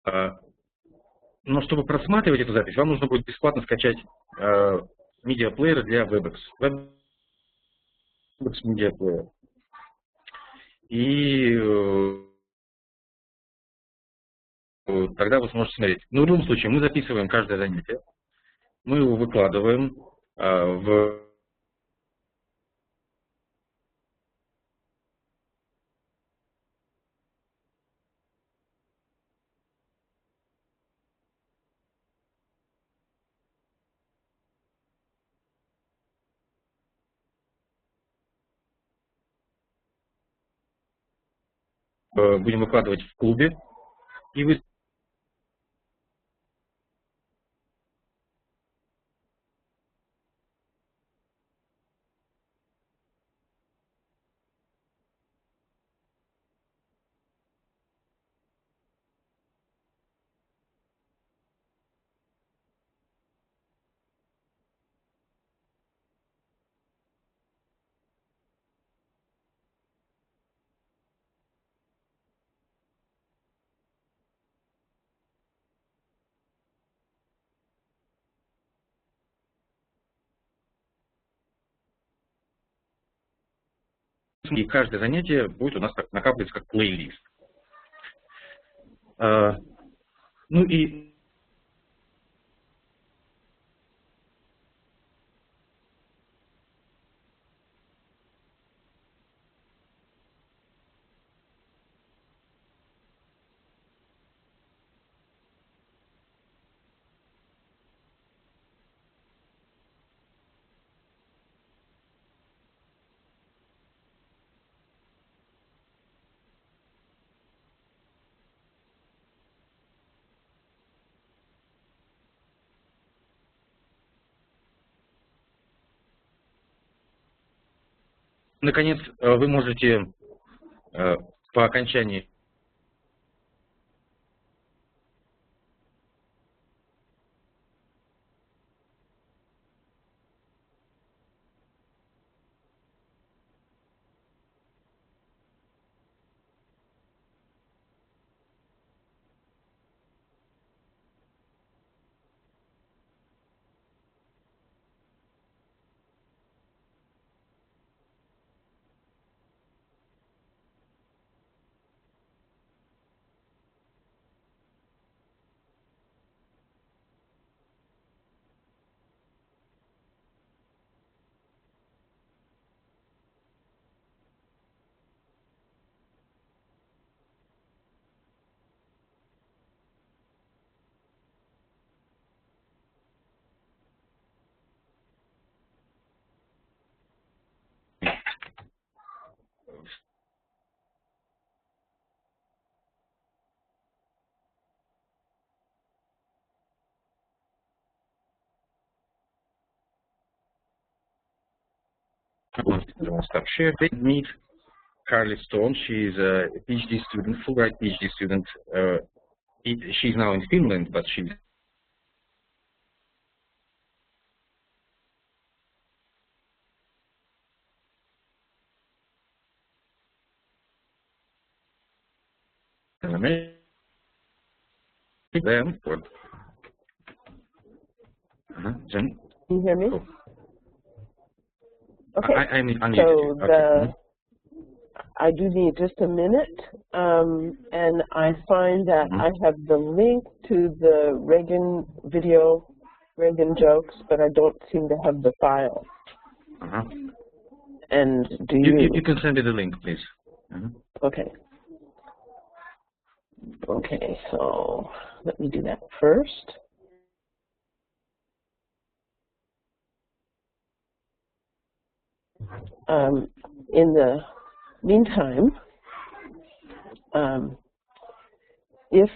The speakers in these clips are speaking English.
Но чтобы просматривать эту запись, вам нужно будет бесплатно скачать медиаплеер для WebEx. WebEx медиаплеер. И тогда вы сможете смотреть. Но в любом случае, мы записываем каждое занятие. Мы его выкладываем будем выкладывать в клубе. И вы и каждое занятие будет у нас накапливаться как плейлист. Ну и наконец, вы можете по окончании share meet Carly Stone. She is a PhD student, Fulbright PhD student. She's now in Finland, but she's in America. Then, Jen? Can you hear me? Oh. Okay. I'm so okay. I do need just a minute, and I find that I have the link to the Reagan video, Reagan jokes, but I don't seem to have the file. And do you? You can send me the link, please. Okay. Okay, so let me do that first. In the meantime, if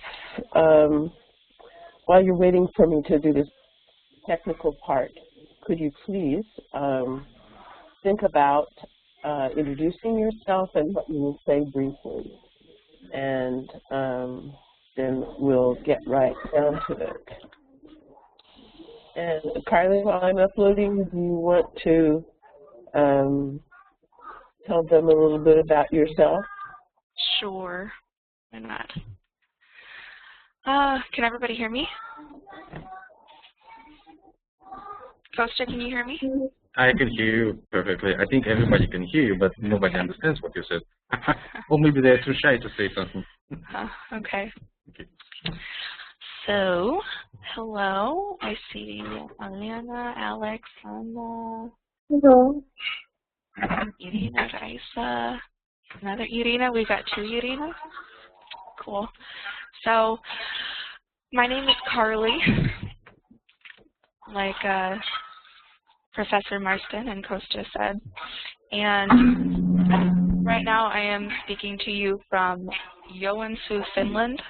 while you're waiting for me to do this technical part, could you please think about introducing yourself and what you will say briefly, and then we'll get right down to it. And Carly, while I'm uploading, do you want to tell them a little bit about yourself? Sure, why not? Can everybody hear me? Costa, can you hear me? I can hear you perfectly. I think everybody can hear you, but nobody understands what you said. Or maybe they're too shy to say something. Okay. Okay. So, hello. I see Alana, Alex, Anna. Hello. Irina, Raisa, another Irina. We've got 2 Irinas. Cool. So, my name is Carly, like Professor Marston and Kostya said. And right now I am speaking to you from Joensuu, Finland.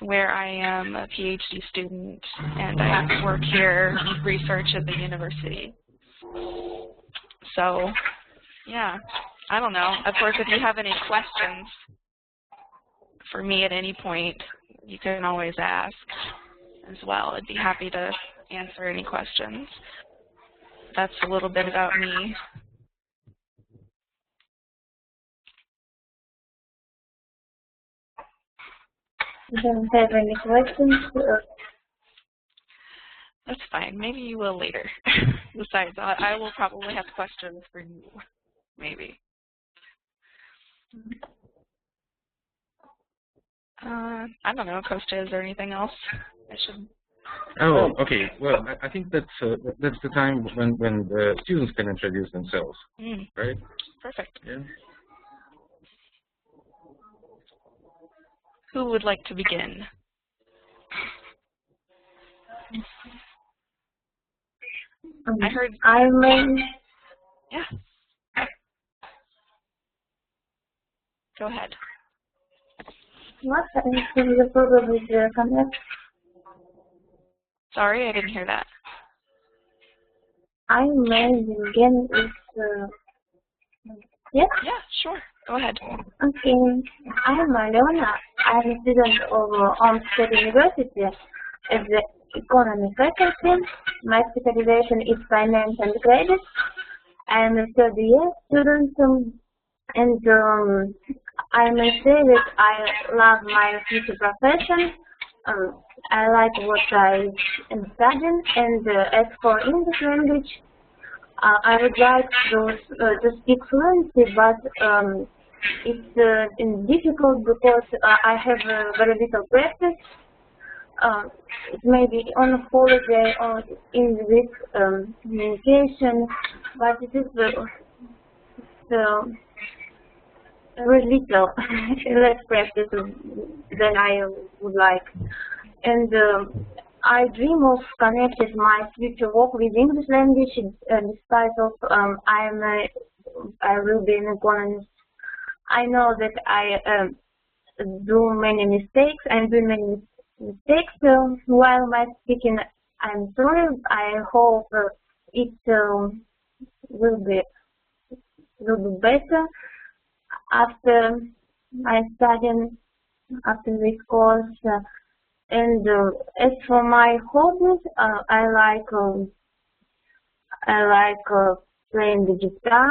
Where I am a PhD student and I work here, research at the university. So, yeah, I don't know. Of course, if you have any questions for me at any point, you can always ask as well. I'd be happy to answer any questions. That's a little bit about me. I don't have any questions. That's fine. Maybe you will later. Besides, I will probably have questions for you. Maybe. I don't know, Kostya, is there anything else I should? Oh, okay. Well, I think that's the time when the students can introduce themselves, right? Perfect. Yeah. Who would like to begin? I heard. Yeah. Go ahead. What is the problem with the connect? Sorry, I didn't hear that. I may begin with. Yes? Yeah, sure. Go ahead. Okay. I'm Alena. I'm a student of Omsk University at the Economy faculty. My specialization is finance and credit. I'm a third year student, and I may say that I love my future profession. I like what I am studying, and as for English language, I would like to speak fluently, but it's difficult because I have very little practice. It may be on holiday or in week communication, but it is very little, less practice than I would like. And I dream of connecting my future work with English language, despite of I will be an economist. I know that I do many mistakes. I'm doing many mistakes while my speaking. I'm sorry. I hope it will be better after I study after this course. And as for my hobbies, I like playing the guitar,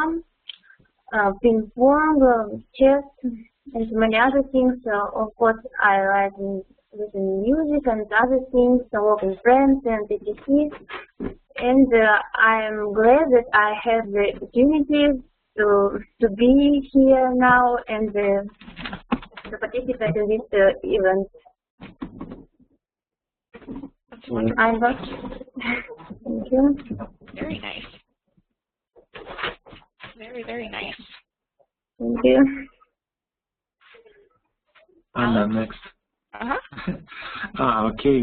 ping pong, chess, and many other things. Of course, I like listening music and other things, working with friends and etc. And I am glad that I have the opportunity to be here now and to participate in this event. That's wonderful. I'm back. Thank you. Very nice. Very, very nice. Thank you. And next. Okay.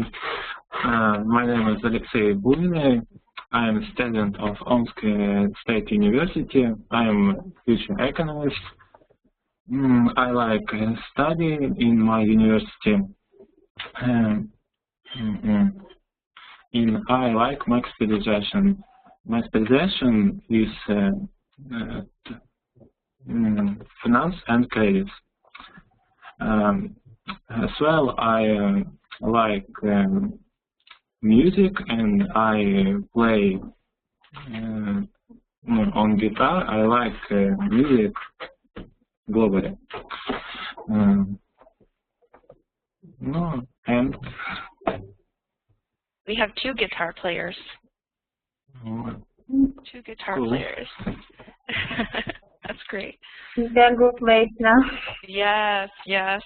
My name is Alexey Burin. I am a student of Omsk State University. I am a future economist. I like studying in my university. And I like my specialization. My specialization is finance and credit. As well, I like music, and I play on guitar. I like music globally. No, and We have 2 guitar players. uh, 2 guitar cool. players. That's great. They're good mates now. Yes, yes.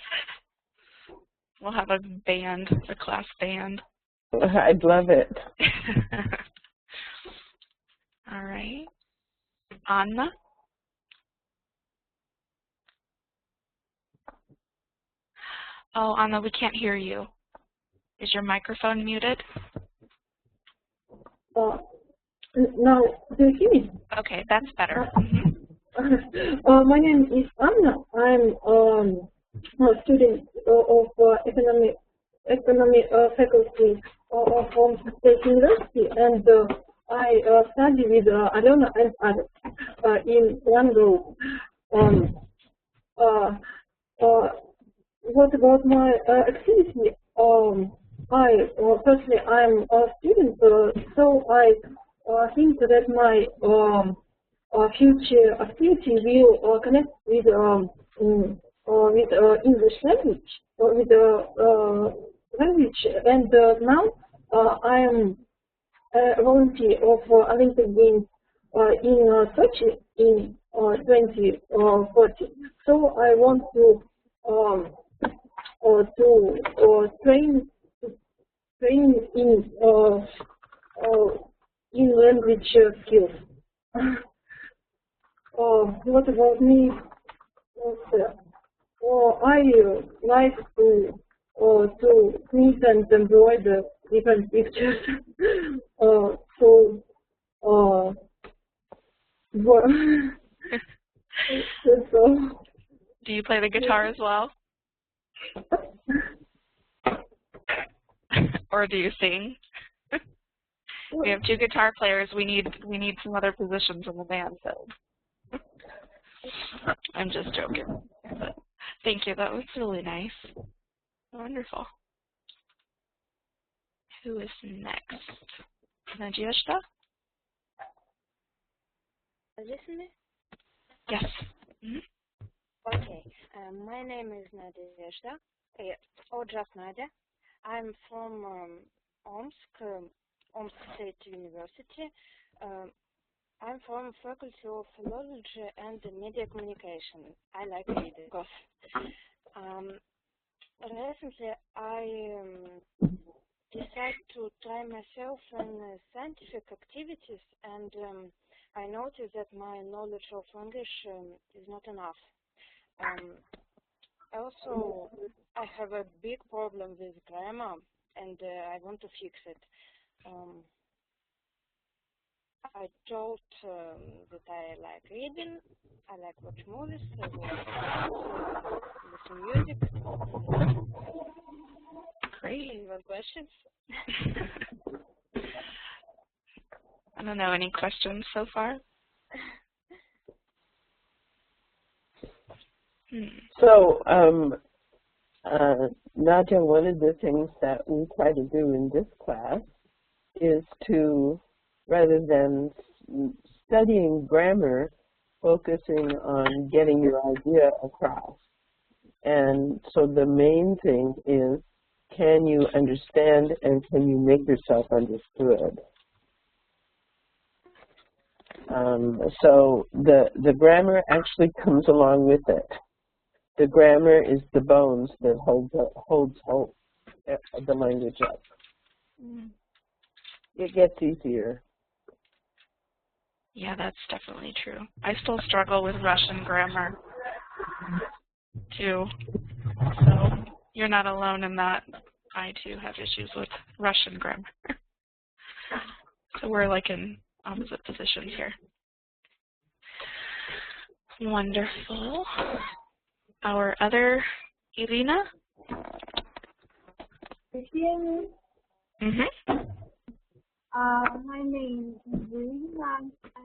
We'll have a band, a class band. I'd love it. All right. Anna? Oh, Anna, we can't hear you. Is your microphone muted? Now, do you hear me? Okay, that's better. My name is Anna. I'm a student of economy faculty of Omsk State University, and I study with Alena and others in one group. What about my activity? Firstly, I'm a student, so I think that my future activity will connect with English language, with language. And now I am a volunteer of Olympic Games in Sochi in 2040. So I want to train in language skills. What about me? I like to print and embroider different pictures. So Do you play the guitar as well? Or do you sing? We have 2 guitar players. We need some other positions in the band filled. I'm just joking. But thank you. That was really nice. Wonderful. Who is next? Nadezhda? Listen me? Yes. Mm-hmm. Okay. My name is Nadezhda, or just Nadia. I'm from Omsk, Omsk State University. I'm from Faculty of Philology and Media Communication. I like reading because recently I decided to try myself in scientific activities, and I noticed that my knowledge of English is not enough. Also, I have a big problem with grammar, and I want to fix it. I told that I like reading, I like watch movies, I like listen music. Great. Any more questions? I don't know. Any questions so far? So, Nadia, one of the things that we try to do in this class is to, rather than studying grammar, focusing on getting your idea across. And so the main thing is, can you understand and can you make yourself understood? So the grammar actually comes along with it. The grammar is the bones that holds the language up. It gets easier. Yeah, that's definitely true. I still struggle with Russian grammar, too. So you're not alone in that. I, too, have issues with Russian grammar. So we're like in opposite positions here. Wonderful. Our other Irina? Mm-hmm. My name is Irina.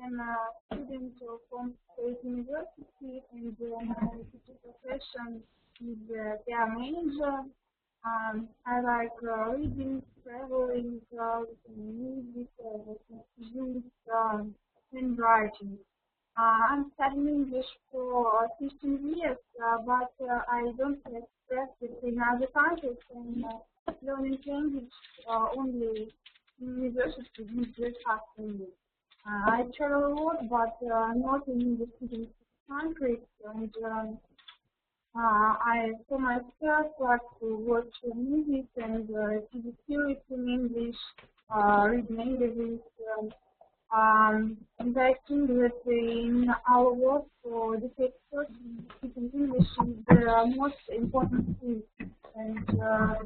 I'm a student of Omsk State University, and my profession is PR manager. I like reading, traveling, music, and writing. I'm studying English for 15 years, but I don't have practice in other countries, and learning language only in university didn't really happen me. I travel a lot, but not in English-speaking countries, and for myself, like to watch movies and TV series in English, read magazines. And I think that in our work for the sector, speaking English is the most important thing. And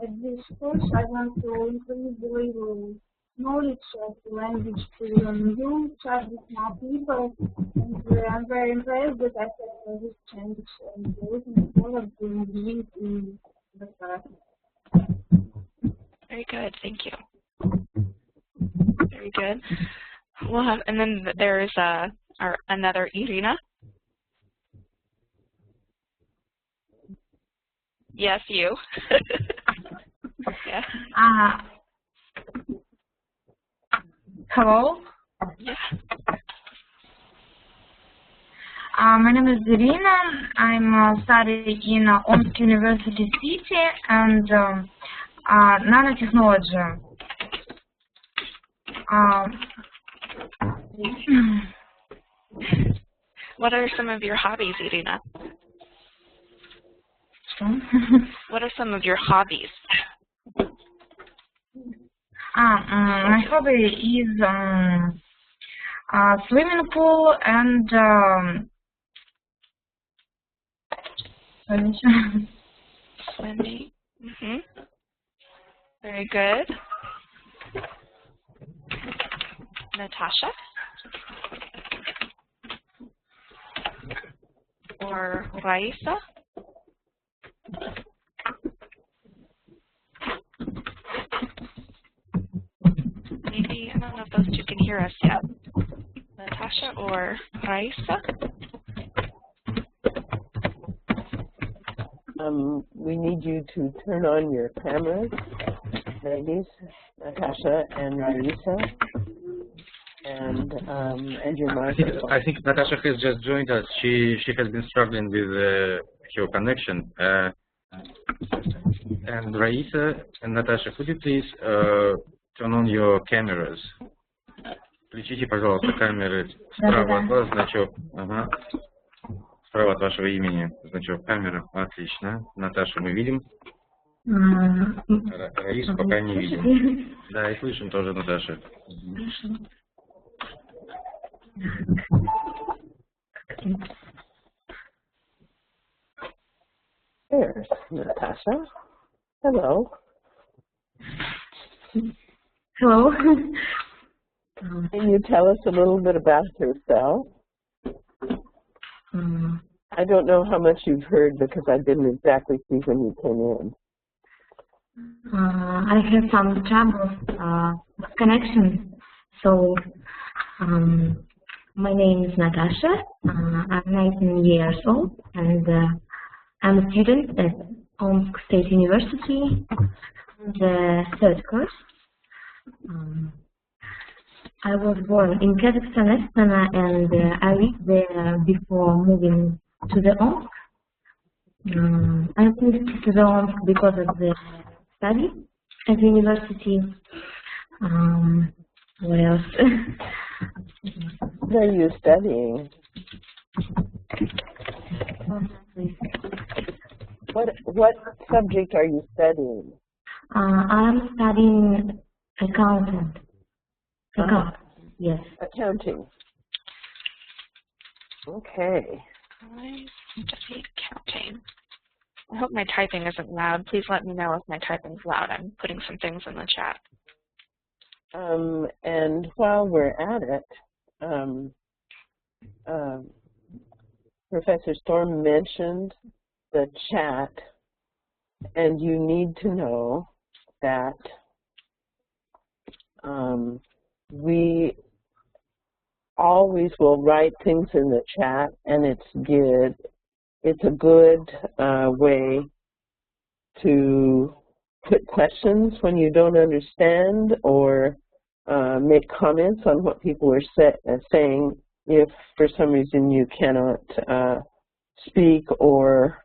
at this course, I want to increase the level of knowledge of the language to new, chat with more people. And I'm very impressed that I have this change and looking forward to doing in the class. Very good. Thank you. Very good. We'll have, and then there's another Irina. Yes, you. Yeah. Hello. Yeah. My name is Irina. I'm studying in Omsk University City and nanotechnology. What are some of your hobbies, Irina? What are some of your hobbies? My hobby is swimming pool and Swimming. Very good. Natasha? Or Raisa? Maybe, I don't know if those two can hear us yet. Natasha or Raisa? We need you to turn on your cameras, ladies, Natasha and Raisa, and your microphone. I think Natasha has just joined us. She has been struggling with her connection. And Raisa and Natasha, could you please turn on your cameras? Включите, пожалуйста, камеры. Справа от вас значок. Ага. Справа от вашего имени значок камеры. Отлично. Наташу мы видим. Раису пока не видим. Да, и слышим тоже Наташа. There's Natasha. Hello. Hello. Can you tell us a little bit about yourself? I don't know how much you've heard because I didn't exactly see when you came in. I have some trouble with connection. So my name is Natasha. I'm 19 years old and I'm a student at Omsk State University, the third course. I was born in Kazakhstan, Astana, and I lived there before moving to the Omsk. I moved to the Omsk because of the study at the university. What else? What are you studying? What subject are you studying? I'm studying accounting. Yes. Accounting. Okay. I study accounting. I hope my typing isn't loud. Please let me know if my typing's loud. I'm putting some things in the chat. And while we're at it, Professor Storm mentioned the chat, and you need to know that we always will write things in the chat, and it's good. It's a good way to put questions when you don't understand or make comments on what people are saying if for some reason you cannot speak or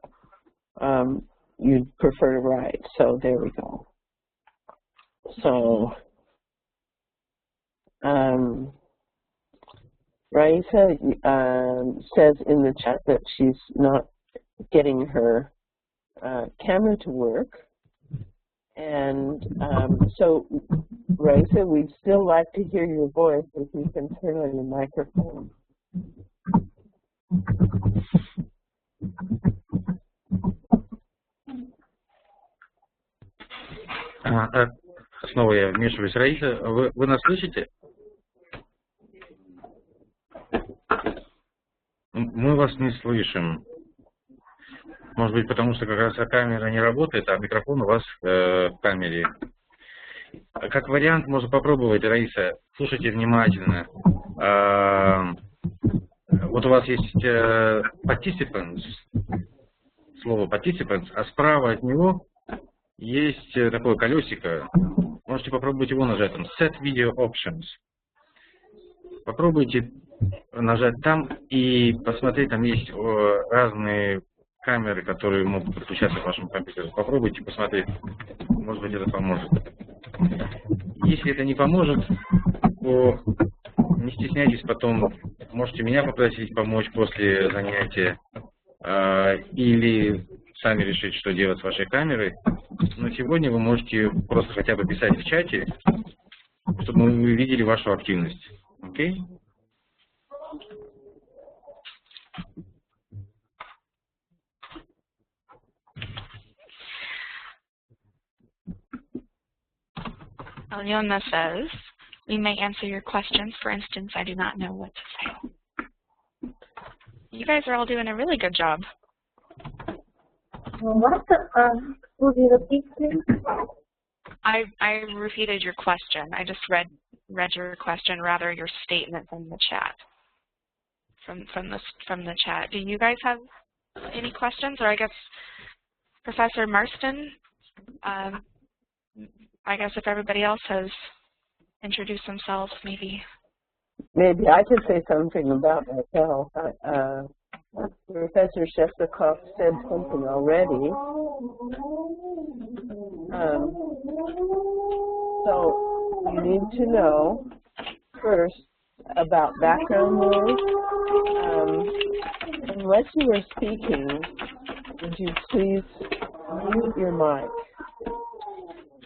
you'd prefer to write. So there we go. So Raisa says in the chat that she's not getting her camera to work. And so, Raisa, we'd still like to hear your voice if you can turn on your microphone. Снова я вмешиваюсь. Раиса, вы нас слышите? Мы вас не слышим. Может быть, потому что как раз камера не работает, а микрофон у вас в камере. Как вариант, можно попробовать, Раиса, слушайте внимательно. Вот у вас есть participants, слово participants, а справа от него есть такое колесико. Можете попробовать его нажать, там, Set Video Options. Попробуйте нажать там и посмотреть, там есть разные камеры, которые могут подключаться к вашему компьютеру. Попробуйте посмотреть, может быть, это поможет. Если это не поможет, то не стесняйтесь потом, можете меня попросить помочь после занятия, или сами решить, что делать с вашей камерой. Но сегодня вы можете просто хотя бы писать в чате, чтобы мы видели вашу активность. Окей? Alyona says, we may answer your questions. For instance, I do not know what to say. You guys are all doing a really good job. What? Would you repeat, please? I repeated your question. I just read your question, rather your statement from the chat. From the chat. Do you guys have any questions? Or I guess Professor Marston, I guess if everybody else has introduced themselves, maybe. Maybe I could say something about myself. Professor Shestakov said something already. So you need to know first about background noise. Unless you are speaking, would you please mute your mic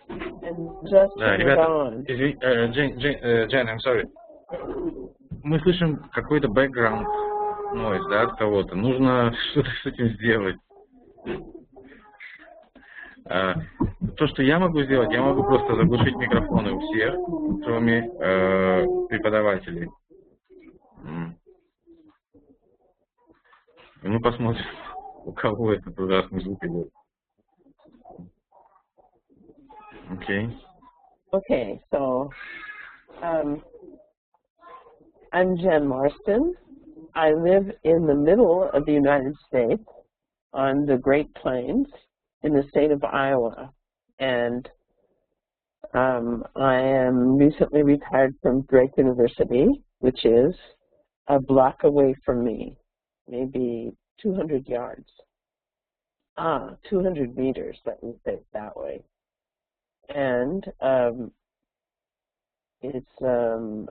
and just turn it on? Jen, I'm sorry. Мы слышим какой-то background noise, да, от кого-то. Нужно что-то с этим сделать. То, что я могу сделать, я могу просто заглушить микрофоны у всех, кроме преподавателей. И мы посмотрим, у кого этот ужасный звук идет. Okay. Okay, so I'm Jen Marston. I live in the middle of the United States on the Great Plains in the state of Iowa. And I am recently retired from Drake University, which is a block away from me, maybe 200 yards. 200 meters, let me say it that way. And it's a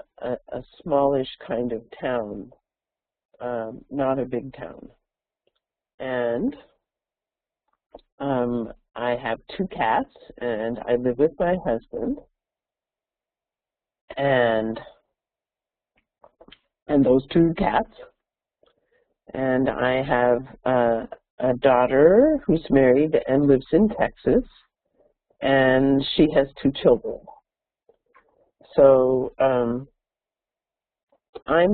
smallish kind of town, not a big town. And I have 2 cats, and I live with my husband. And those 2 cats. And I have a daughter who's married and lives in Texas. And she has 2 children. So I'm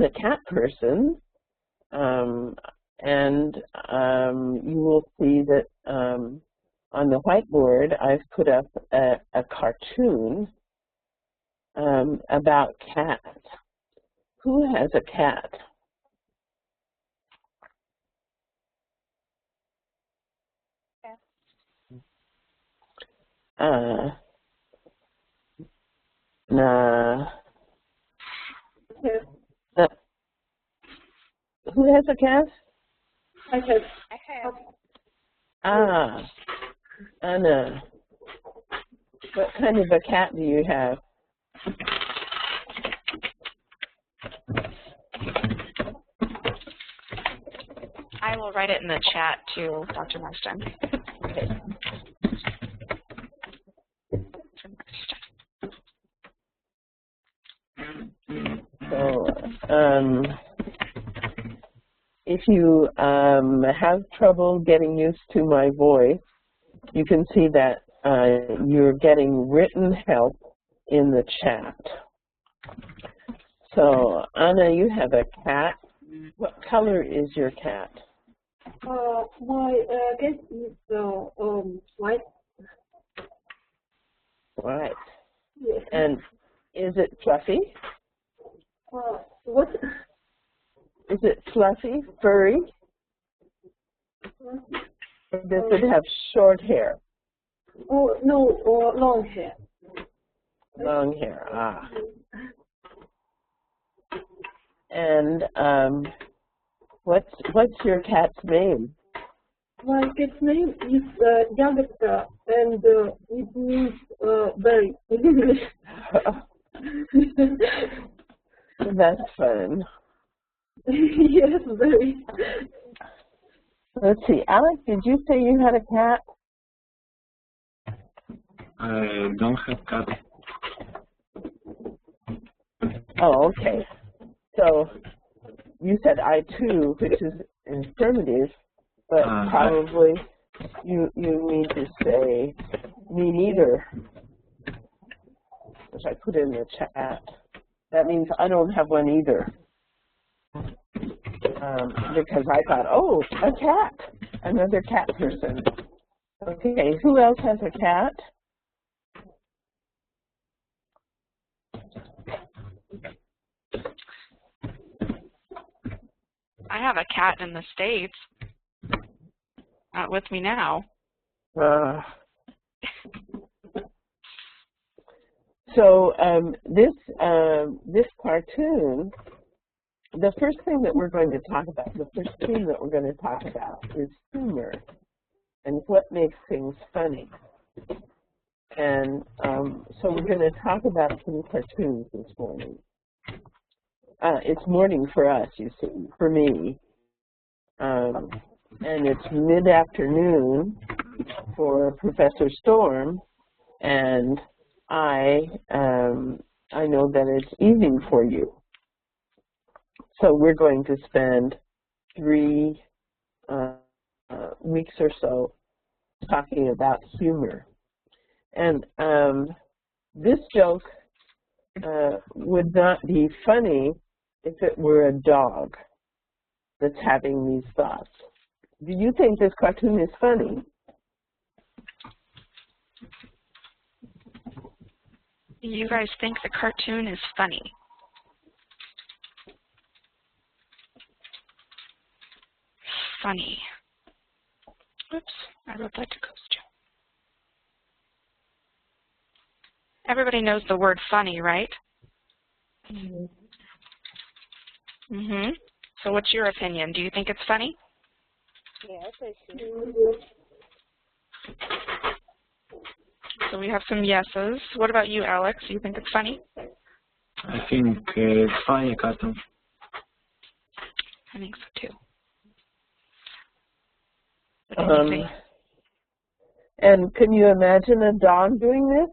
a cat person, and you will see that on the whiteboard I've put up a cartoon about cats. Who has a cat? who has a cat? I have. Ah, Anna. What kind of a cat do you have? I will write it in the chat too, Dr. Marston. Okay. So, if you have trouble getting used to my voice, you can see that you're getting written help in the chat. So, Anna, you have a cat. What color is your cat? My cat is white. White. Yes. And is it fluffy? What? Is it fluffy, furry? Or does it have short hair? Oh no, long hair. Long hair, ah. And what's your cat's name? My cat's name is Ягодка, and it means berry in English. That's fun. Yes, berry. Let's see, Alex, did you say you had a cat? I don't have cat. Oh, okay. So you said I too, which is affirmative, but probably you need to say me neither, which I put in the chat. That means I don't have one either. Because I thought, oh, a cat, another cat person. Okay, who else has a cat? I have a cat in the States. Not with me now. So this cartoon, the first thing that we're going to talk about, the first theme that we're going to talk about is humor and what makes things funny. And so we're going to talk about some cartoons this morning. It's morning for us, you see, for me. And it's mid-afternoon for Professor Storm, and I know that it's evening for you. So we're going to spend 3 weeks or so talking about humor. And this joke would not be funny if it were a dog that's having these thoughts. Do you think this cartoon is funny? You guys think the cartoon is funny? Funny. Oops, I wrote that to Coach. Everybody knows the word funny, right? Mm-hmm. So what's your opinion? Do you think it's funny? Yes, I see. So we have some yeses. What about you, Alex? Do you think it's funny? I think it's funny cartoon. I think so too. And can you imagine a dog doing this?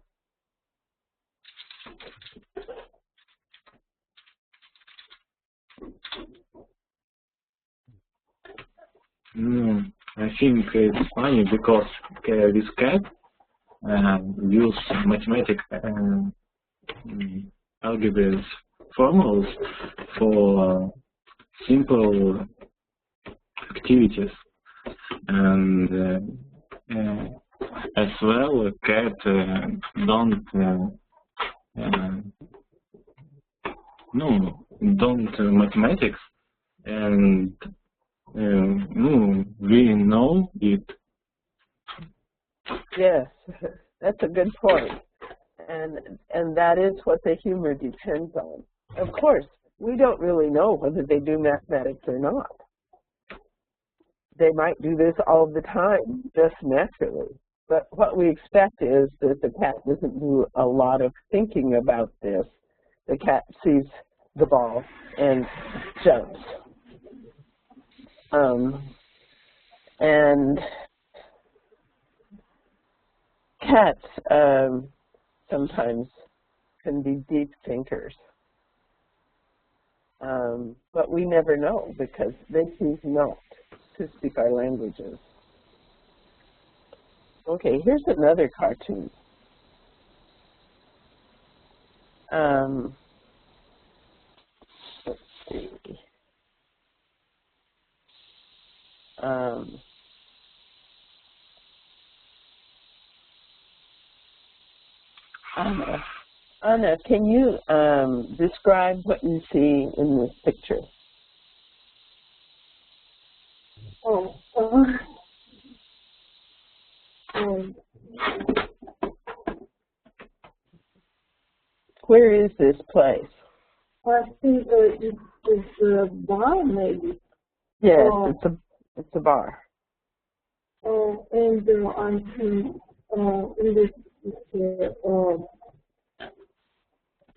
I think it's funny because this cat use mathematic algebra formulas for simple activities, and as well, a cat don't mathematics, and we know it. Yes, that's a good point. And that is what the humor depends on. Of course, we don't really know whether they do mathematics or not. They might do this all the time, just naturally. But what we expect is that the cat doesn't do a lot of thinking about this. The cat sees the ball and jumps. And cats sometimes can be deep thinkers. But we never know because they choose not to speak our languages. Okay, here's another cartoon. Let's see. Anna, can you describe what you see in this picture? Where is this place? I think it's a bar, maybe. Yes, it's a bar. And I'm in this picture.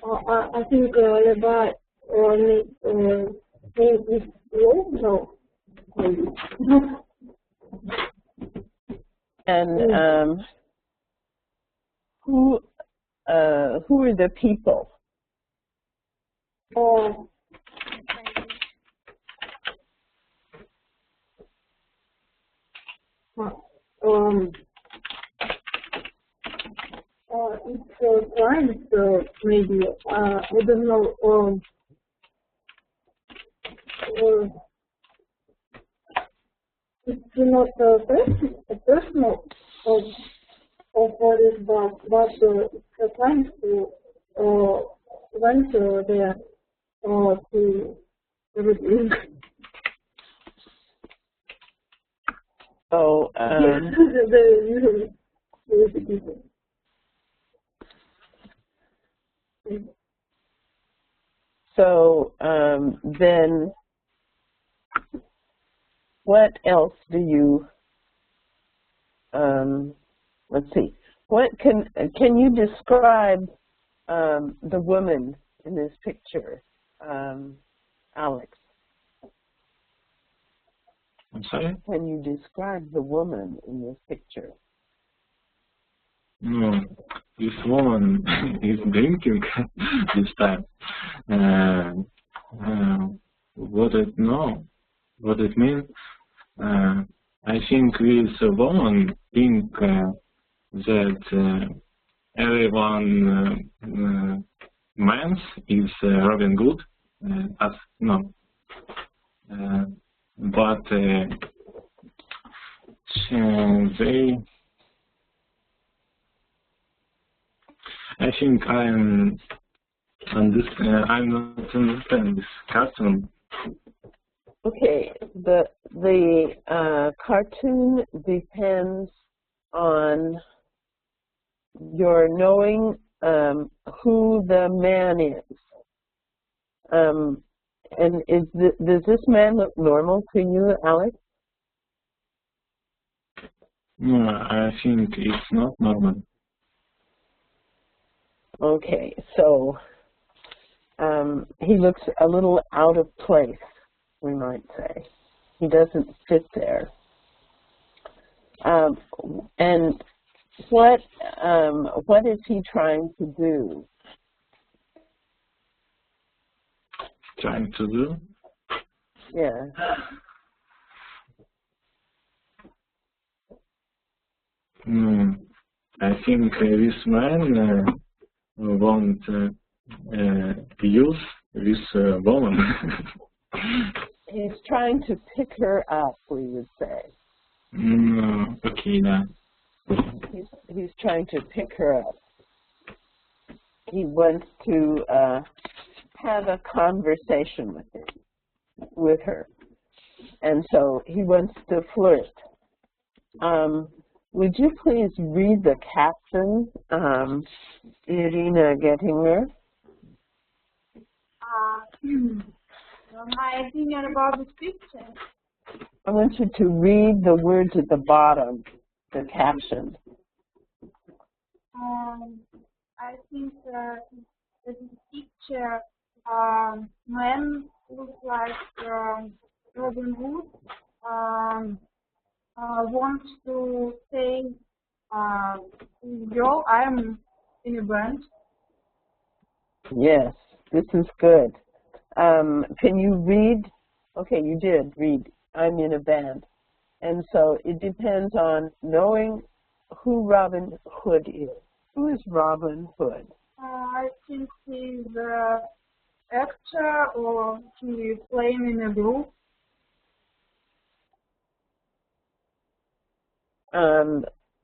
I think the bar name is no, maybe. And who are the people? It's clients, maybe. I don't know. It's not a personal of what is but it's a client to went there to everything. So the usually people. So then what else do you let's see, what can you describe the woman in this picture, Alex? I'm sorry? Can you describe the woman in this picture? No, this woman is drinking this time. What it means? I think this woman think that everyone man is Robin Good, but they. I think I'm not understand this cartoon. Okay, the cartoon depends on your knowing who the man is. And does this man look normal to you, Alex? No, I think it's not normal. Okay, so he looks a little out of place, we might say. He doesn't fit there. And what is he trying to do? Trying to do? Yeah. I think this man won't use this woman. He's trying to pick her up, we would say. Okay, yeah. He's trying to pick her up. He wants to have a conversation with her. And so he wants to flirt. Would you please read the caption, Irina Gettinger? My opinion about this picture. I want you to read the words at the bottom, the caption. I think this picture, man looks like Robin Hood wants to say, "Yo, I'm in a band." Yes, this is good. Can you read? Okay, you did read, I'm in a band. And so it depends on knowing who Robin Hood is. Who is Robin Hood? I think he's an actor or he's playing in a group.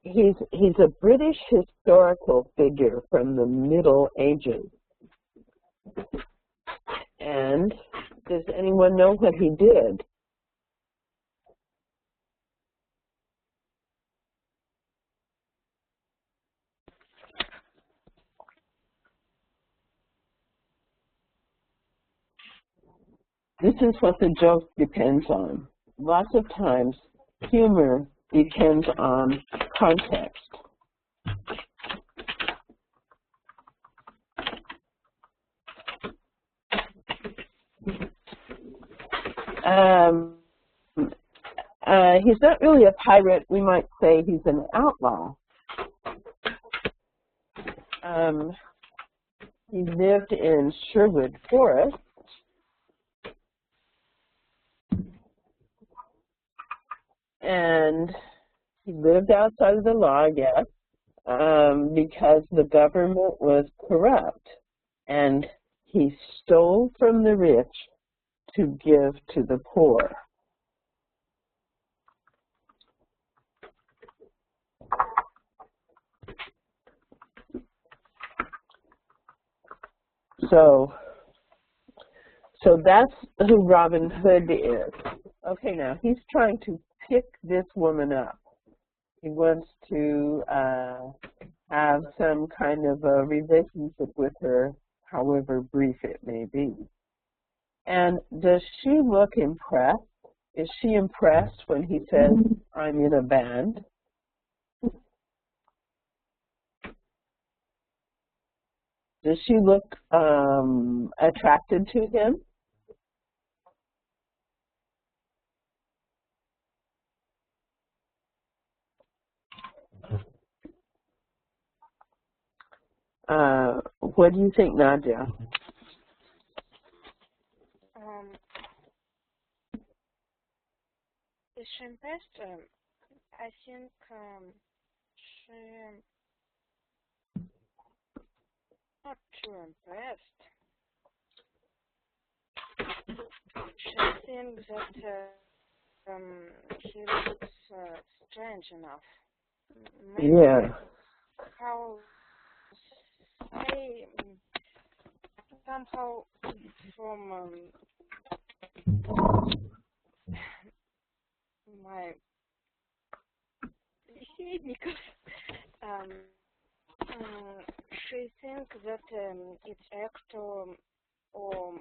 He's a British historical figure from the Middle Ages. And does anyone know what he did? This is what the joke depends on. Lots of times, humor depends on context. He's not really a pirate. We might say he's an outlaw. He lived in Sherwood Forest. And he lived outside of the law, I guess, because the government was corrupt. And he stole from the rich to give to the poor. So that's who Robin Hood is. Okay, now he's trying to pick this woman up. He wants to have some kind of a relationship with her, however brief it may be. And does she look impressed? Is she impressed when he says, I'm in a band? Does she look attracted to him? What do you think, Nadia? Is she impressed? I think she not too impressed. She thinks that he looks strange enough. Maybe Yeah. how say somehow from my because she thinks that it's actor or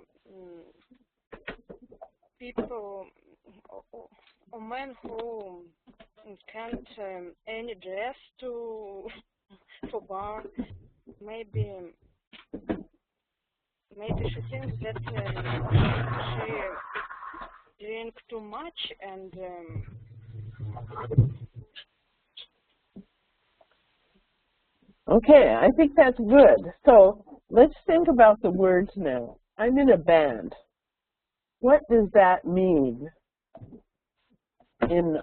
people or men who can't any dress to for bar. Maybe she thinks that she drink too much and Okay, I think that's good. So let's think about the words now. I'm in a band. What does that mean in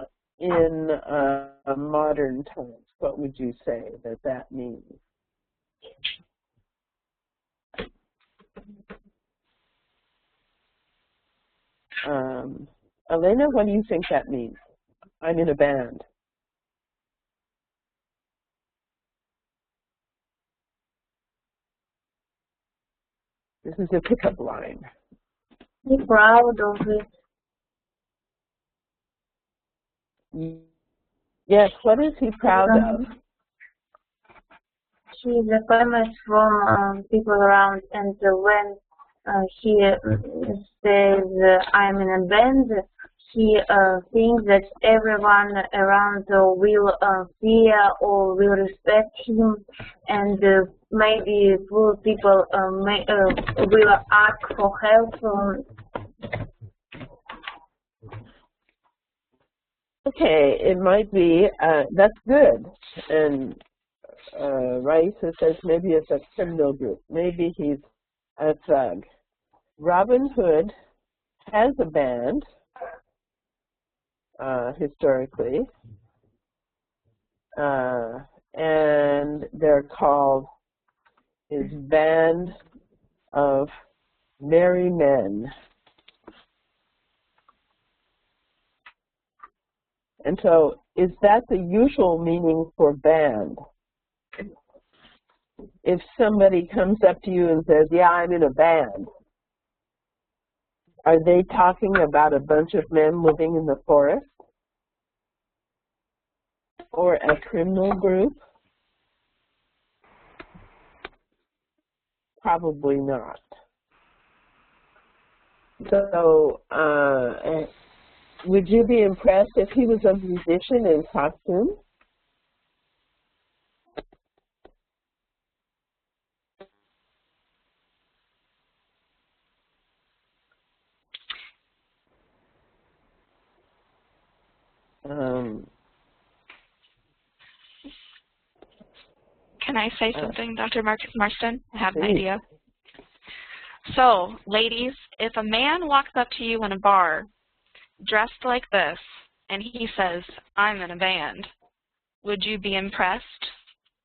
modern times? What would you say that means? Elena, what do you think that means? I'm in a band. This is a pickup line. Be proud of it. Yes, what is he proud of? She's famous from people around, and when he says, I'm in a band. He thinks that everyone around will fear or will respect him, and maybe poor people will ask for help. Okay, it might be, that's good. And Raisa says maybe it's a criminal group. Maybe he's a thug. Robin Hood has a band, historically, and they're called his Band of Merry Men. And so, is that the usual meaning for band? If somebody comes up to you and says, yeah, I'm in a band, are they talking about a bunch of men living in the forest? Or a criminal group? Probably not. So, would you be impressed if he was a musician in costume? Can I say something, Dr. Marston? I have an idea. So, ladies, if a man walks up to you in a bar dressed like this, and he says, I'm in a band, would you be impressed?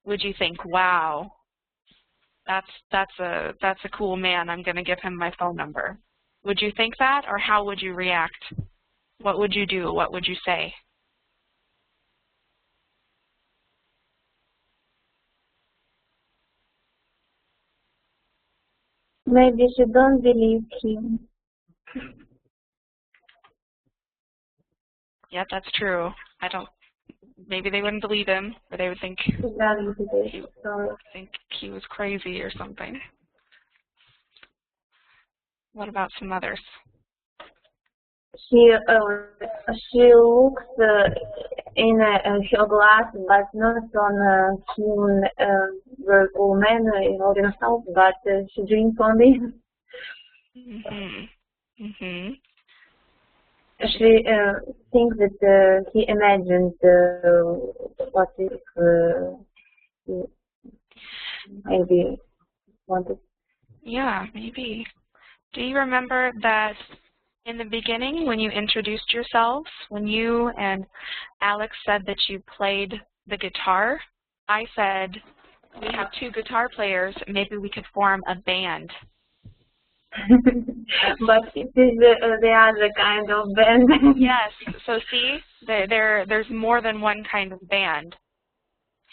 Would you think, wow, that's a cool man, I'm going to give him my phone number? Would you think that, or how would you react? What would you do? What would you say? Maybe she don't believe him. Yeah, that's true. Maybe they wouldn't believe him, or they would think he was crazy or something. What about some others? She looks in her glass, but not on him, the woman in the house, but she drinks only. She thinks that he imagined what if he maybe wanted. Yeah, maybe. Do you remember that in the beginning when you introduced yourselves, when you and Alex said that you played the guitar, I said, we have two guitar players, maybe we could form a band. But it is the other kind of band. Yes, so see, there's more than one kind of band.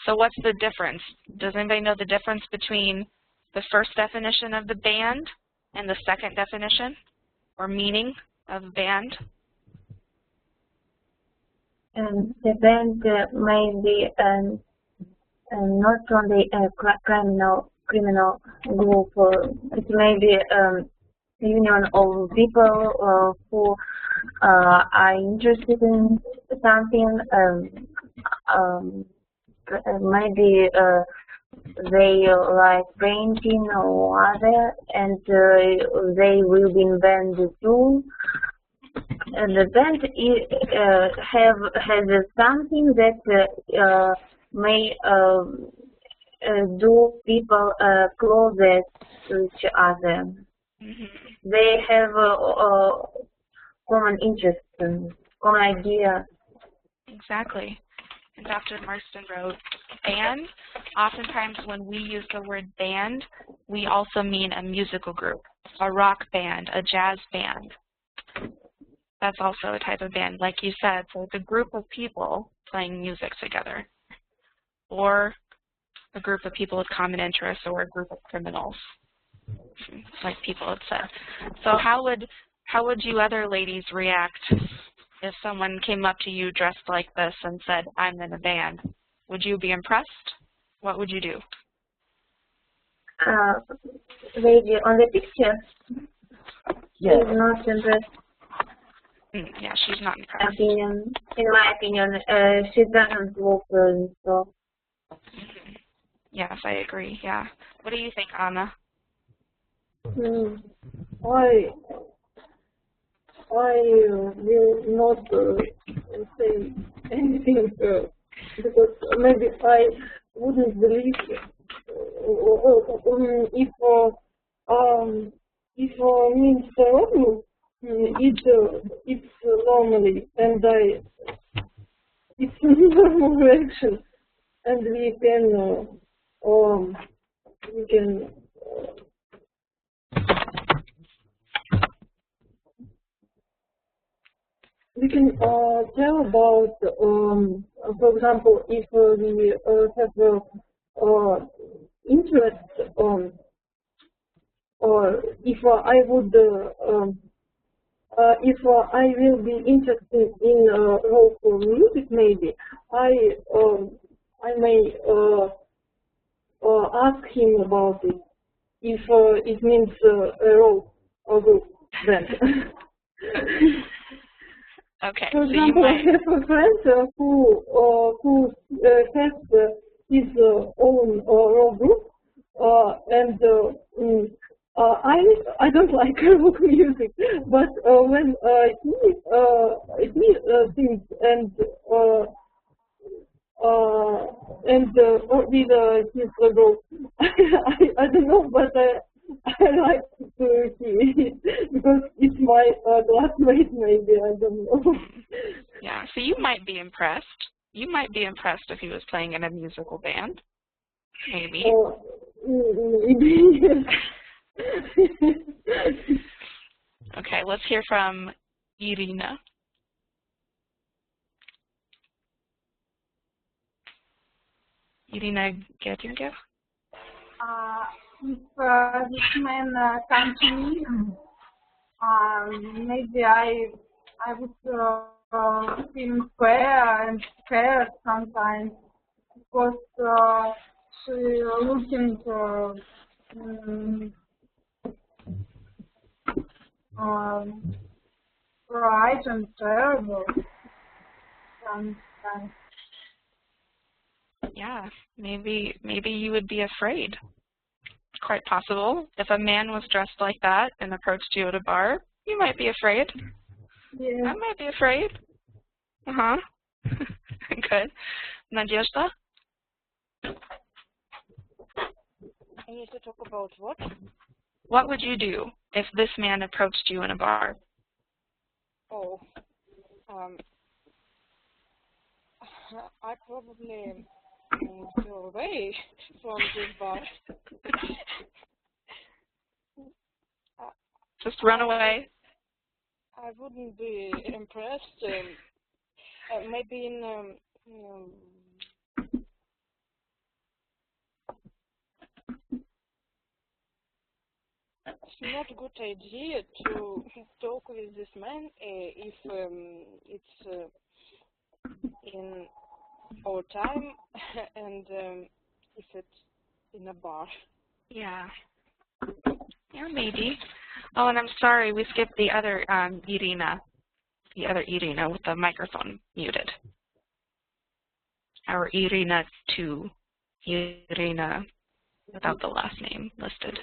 So what's the difference? Does anybody know the difference between the first definition of the band and the second definition or meaning of band? The band may be not only a criminal group. It may be a union of people who are interested in something. Maybe they like painting or other, and they will be in band too. And the band has something that may do people closer to each other. They have a common interest, common idea. Exactly. And Dr. Marston wrote, band, oftentimes when we use the word band, we also mean a musical group, a rock band, a jazz band. That's also a type of band, like you said. So it's a group of people playing music together, or a group of people with common interests, or a group of criminals, like people had said. So how would you other ladies react if someone came up to you dressed like this and said, I'm in a band? Would you be impressed? What would you do? lady on the picture Yes. is not impressed. Yeah, she's not impressed. In my opinion, she doesn't look so. Yes, I agree. Yeah. What do you think, Anna? I will not say anything because maybe I wouldn't believe if means problem it's normally and it's a normal reaction and we can tell about, for example, if we have interest or if I would, if I will be interested in role for music, maybe I may ask him about it if it means a role or group band. Okay. For So example, you might. I have a friend who has his own role group, and I don't like rock music, but when he sings and with his group, I don't know, but I like to see it because it's my classmate. Maybe I don't know. Yeah. So you might be impressed. You might be impressed if he was playing in a musical band. Maybe. Maybe. Okay. Let's hear from Irina. Irina Gettinger. If this man come to me, maybe I would feel scared sometimes because she looking bright and terrible sometimes. Yeah, maybe you would be afraid. Quite possible. If a man was dressed like that and approached you at a bar, you might be afraid. Yeah. I might be afraid. Good. Nadezhda? I need to talk about what? What would you do if this man approached you in a bar? Oh, I probably go away from this bar. Just run away? I wouldn't be impressed. Maybe in it's not a good idea to talk with this man if it's in our time and if it's in a bar. Yeah. Yeah, maybe. Oh, and I'm sorry, we skipped the other Irina. The other Irina with the microphone muted. Our Irina 2. Irina without the last name listed.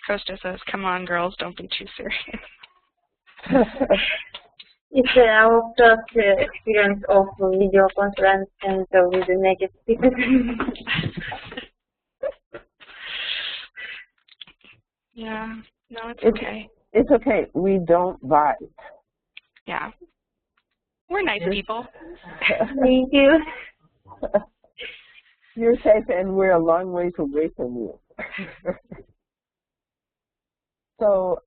Costa says, come on, girls, don't be too serious. It's our first experience of video conference and with the native speakers. Yeah, no, it's okay. It's okay. We don't bite. Yeah. We're nice people. Thank you. You're safe, and we're a long ways away from you. So,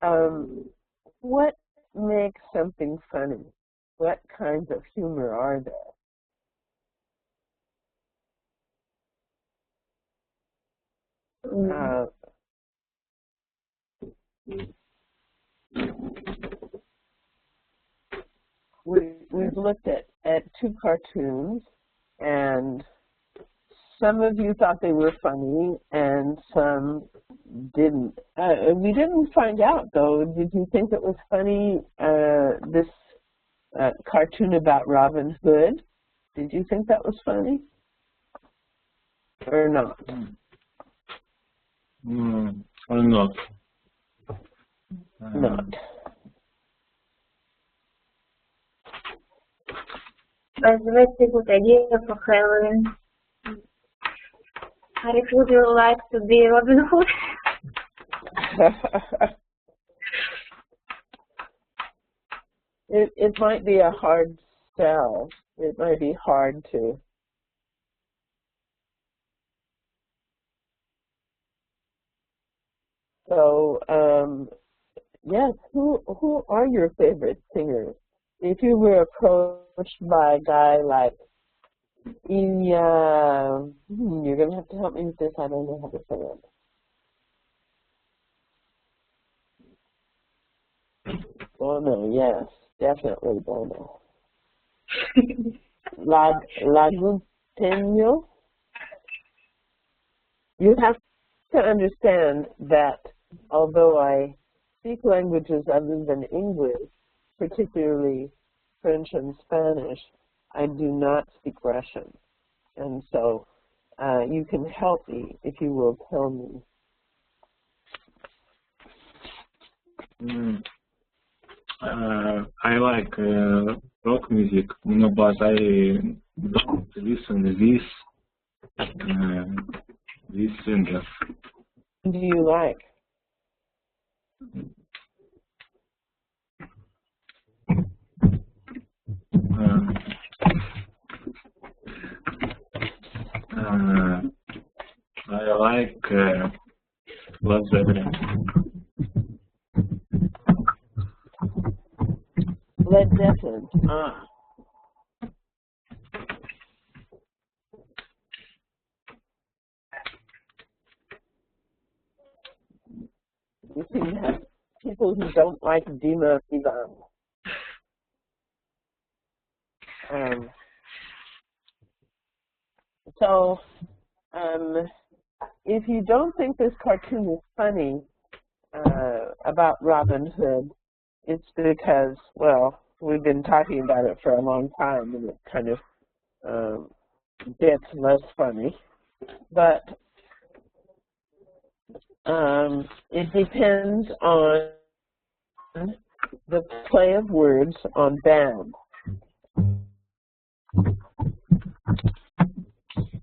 what makes something funny? What kinds of humor are there? we've looked at two cartoons, and some of you thought they were funny, and some didn't. We didn't find out, though. Did you think it was funny, this cartoon about Robin Hood? Did you think that was funny? Or not? Or not. Not. That's a very good idea for Halloween. Alex, would you like to be Robin Hood? It might be a hard sell. It might be hard to. So, yes, who are your favorite singers? If you were approached by a guy like Ilya, you're going to have to help me with this. I don't know how to say it. Bono, yes, definitely Bono. Lagunteño. You have to understand that although I speak languages other than English, particularly French and Spanish, I do not speak Russian. And so you can help me if you will tell me. I like rock music, but I don't listen to these singers. Who do you like? I like Led Zeppelin. Led Zeppelin. You seem to have people who don't like Dima Ivan. So, if you don't think this cartoon is funny about Robin Hood, it's because, well, we've been talking about it for a long time, and it kind of gets less funny. But it depends on the play of words on band.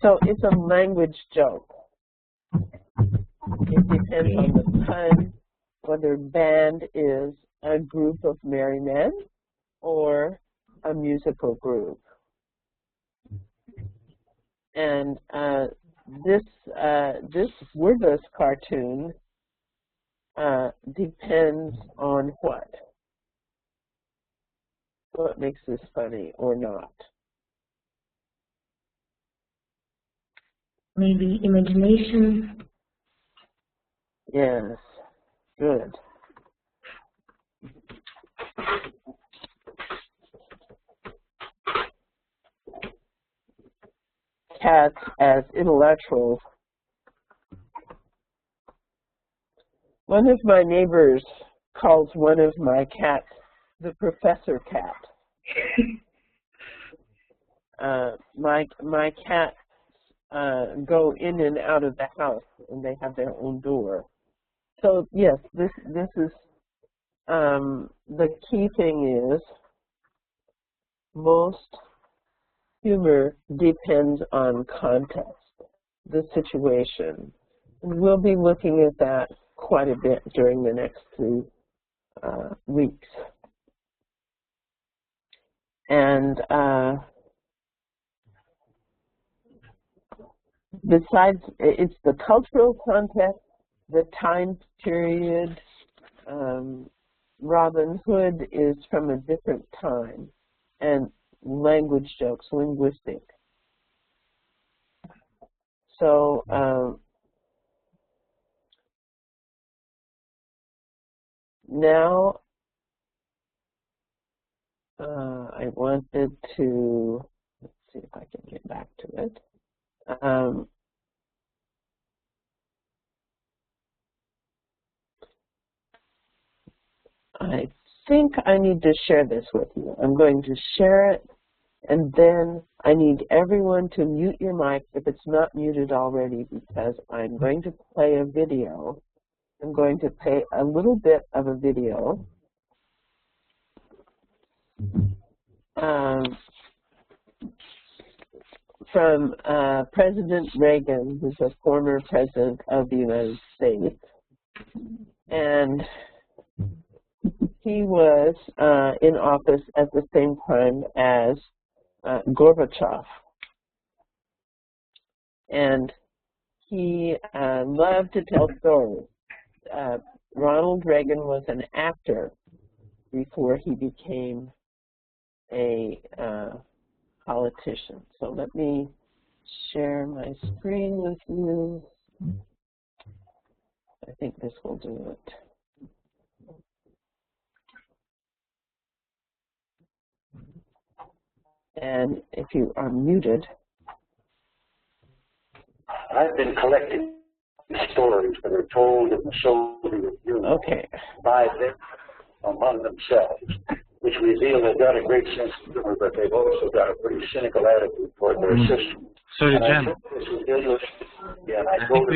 So it's a language joke. It depends on the pun, whether band is a group of merry men or a musical group. And this wordless cartoon depends on what? What makes this funny or not? Maybe imagination. Yes, good. Cats as intellectuals. One of my neighbors calls one of my cats the professor cat. My cats go in and out of the house, and they have their own door. So yes, this is the key thing is most humor depends on context, the situation. And we'll be looking at that quite a bit during the next 2 weeks. And besides, it's the cultural context, the time period. Robin Hood is from a different time, and language jokes, linguistic. So now I wanted to, let's see if I can get back to it. I think I need to share this with you. I'm going to share it, and then I need everyone to mute your mic if it's not muted already, because I'm going to play a video. I'm going to play a little bit of a video from President Reagan, who's a former president of the United States. And he was in office at the same time as Gorbachev. And he loved to tell stories. Ronald Reagan was an actor before he became a politician. So let me share my screen with you. I think this will do it. And if you are muted. I've been collecting stories that are told in the Soviet Union by them among themselves, which reveal they've got a great sense of humor, but they've also got a pretty cynical attitude toward their system. Sorry, Jen. I think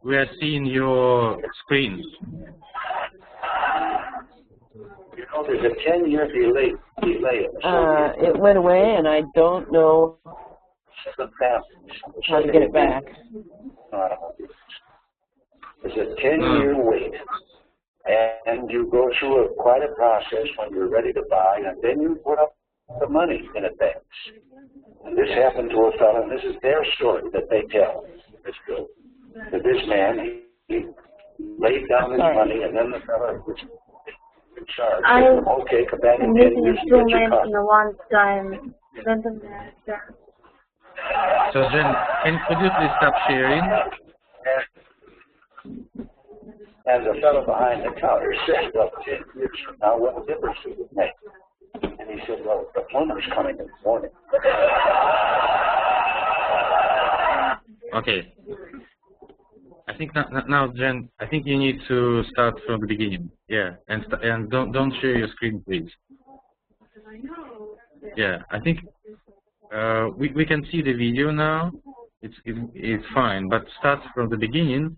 we are seeing your screen. You know, there's a 10-year delay. It went away, and I don't know how to get it back. There's a 10-year wait, and you go through quite a process when you're ready to buy, and then you put up the money in advance. And this happened to a fellow, and this is their story that they tell. It's good. That this man, he laid down his money, and then the fellow was in charge. Okay, come back in 10 years to get your car. One time. So Jen, could you please stop sharing? And the fellow behind the counter said, well, 10 years from now, what difference does it make? And he said, well, the plumber's coming in the morning. Okay. I think now, Jen, I think you need to start from the beginning. Yeah, and don't share your screen, please. Yeah, I think we can see the video now. It's fine, but start from the beginning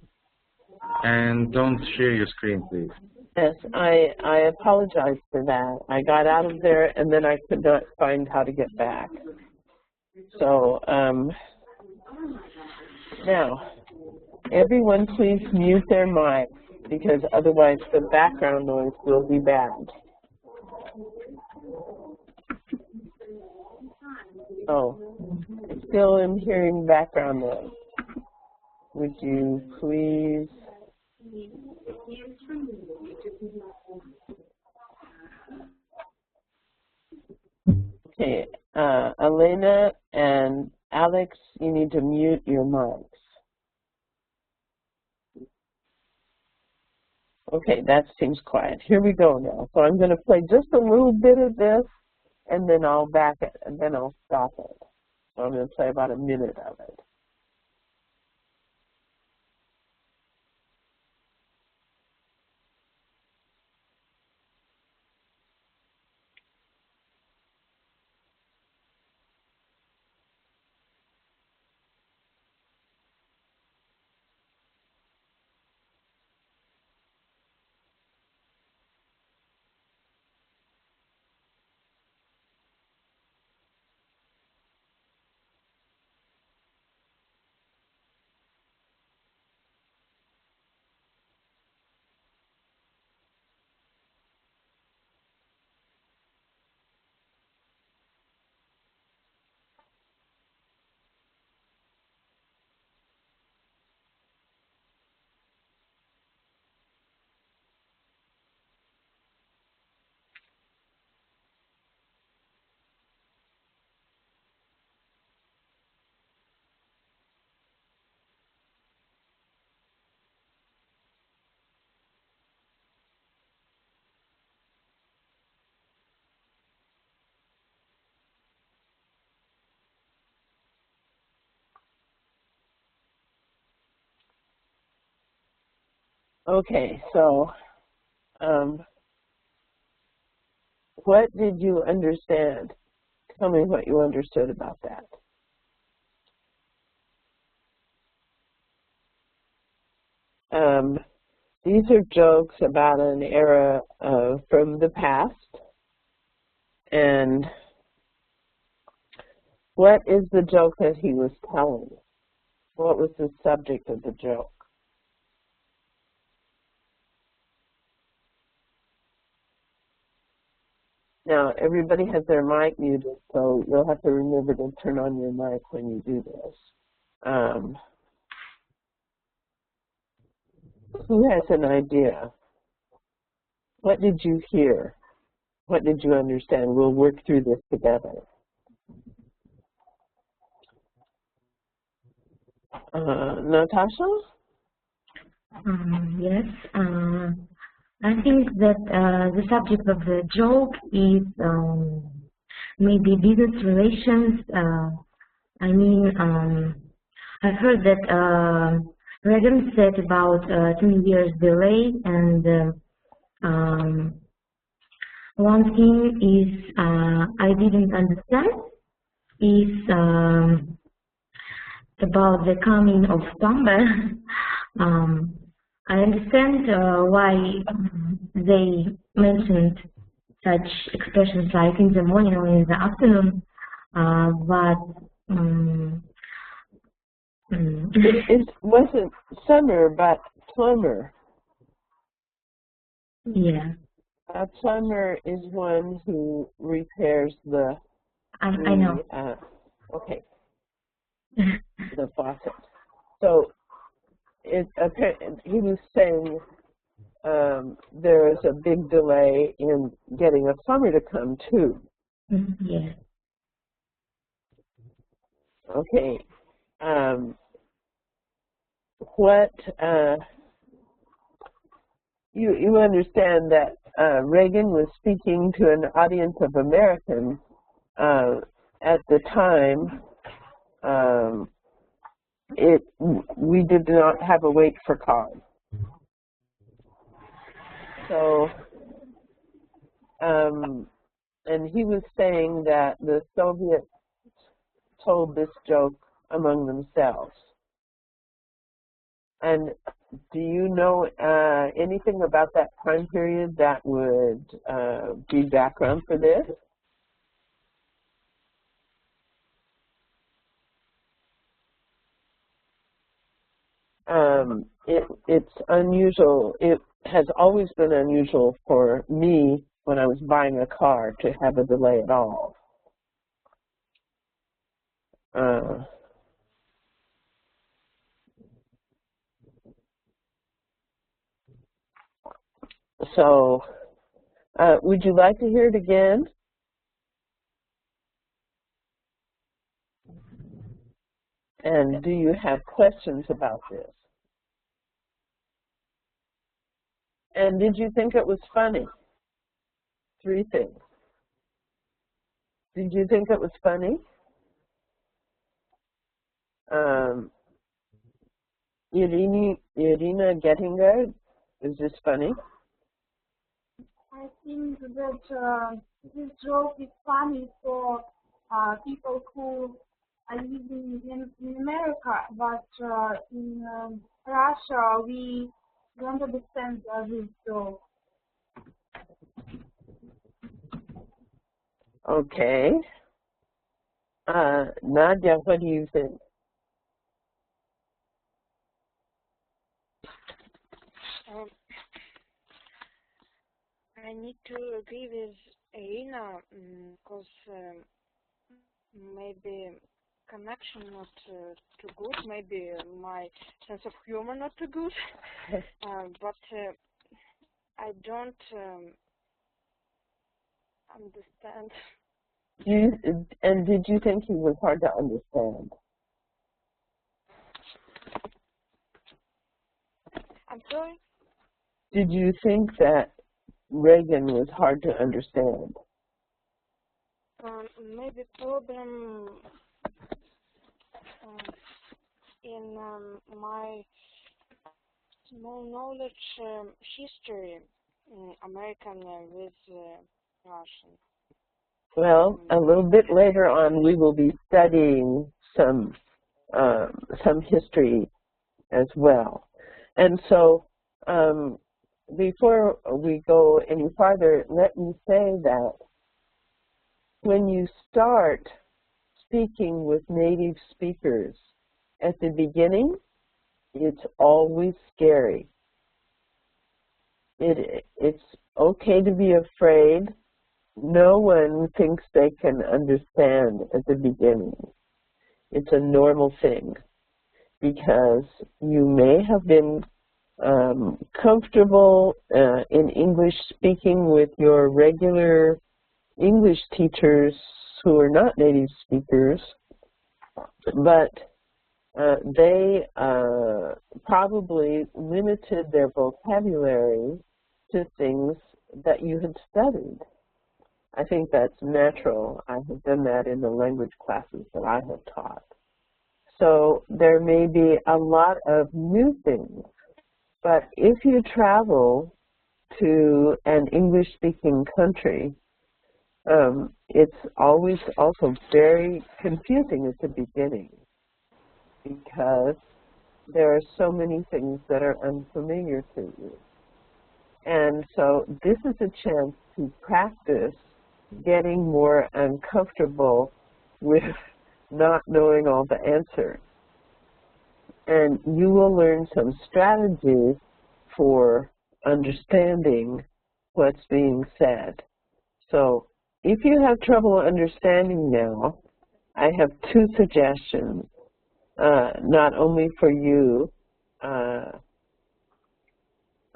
and don't share your screen, please. Yes, I apologize for that. I got out of there and then I could not find how to get back. So now, everyone please mute their mic, because otherwise the background noise will be bad. Oh, I still am hearing background noise. Would you please? Okay, Elena and Alex, you need to mute your mics. Okay, that seems quiet. Here we go now. So I'm going to play just a little bit of this, and then I'll back it, and then I'll stop it. So I'm going to play about a minute of it. Okay, so what did you understand? Tell me what you understood about that. These are jokes about an era from the past. And what is the joke that he was telling? What was the subject of the joke? Now, everybody has their mic muted, so you'll have to remember to turn on your mic when you do this. Who has an idea? What did you hear? What did you understand? We'll work through this together. Natasha? Yes. I think that the subject of the joke is maybe business relations. I've heard that Reagan said about 10 years delay, and one thing is I didn't understand is about the coming of summer. I understand why they mentioned such expressions like in the morning or in the afternoon, but it wasn't summer, but plumber. Yeah. A plumber is one who repairs the... I know. Okay. The faucet. So he was saying there is a big delay in getting a plumber to come too. Yeah. Okay. You understand that Reagan was speaking to an audience of Americans at the time. We did not have a wait for cars. So, and he was saying that the Soviets told this joke among themselves. And do you know anything about that time period that would be background for this? It's unusual. It has always been unusual for me when I was buying a car to have a delay at all. So, would you like to hear it again? And do you have questions about this? And did you think it was funny? 3 things. Did you think it was funny? Irina Gettinger, is this funny? I think that this joke is funny for people who are living in America, but in Russia we don't understand this joke. Okay. Nadia, what do you think? I need to agree with Irina because maybe connection not too good, maybe my sense of humor not too good, but I don't understand. And did you think he was hard to understand? I'm sorry? Did you think that Reagan was hard to understand? Maybe problem in my small knowledge history, American with Russian. Well, a little bit later on, we will be studying some history as well. And so, before we go any farther, let me say that when you start speaking with native speakers at the beginning, it's always scary. It's okay to be afraid. No one thinks they can understand at the beginning. It's a normal thing because you may have been comfortable in English speaking with your regular English teachers who are not native speakers, but they probably limited their vocabulary to things that you had studied. I think that's natural. I have done that in the language classes that I have taught. So there may be a lot of new things, but if you travel to an English-speaking country, it's always also very confusing at the beginning because there are so many things that are unfamiliar to you. And so this is a chance to practice getting more uncomfortable with not knowing all the answers. And you will learn some strategies for understanding what's being said. So if you have trouble understanding now, I have two suggestions, not only for you,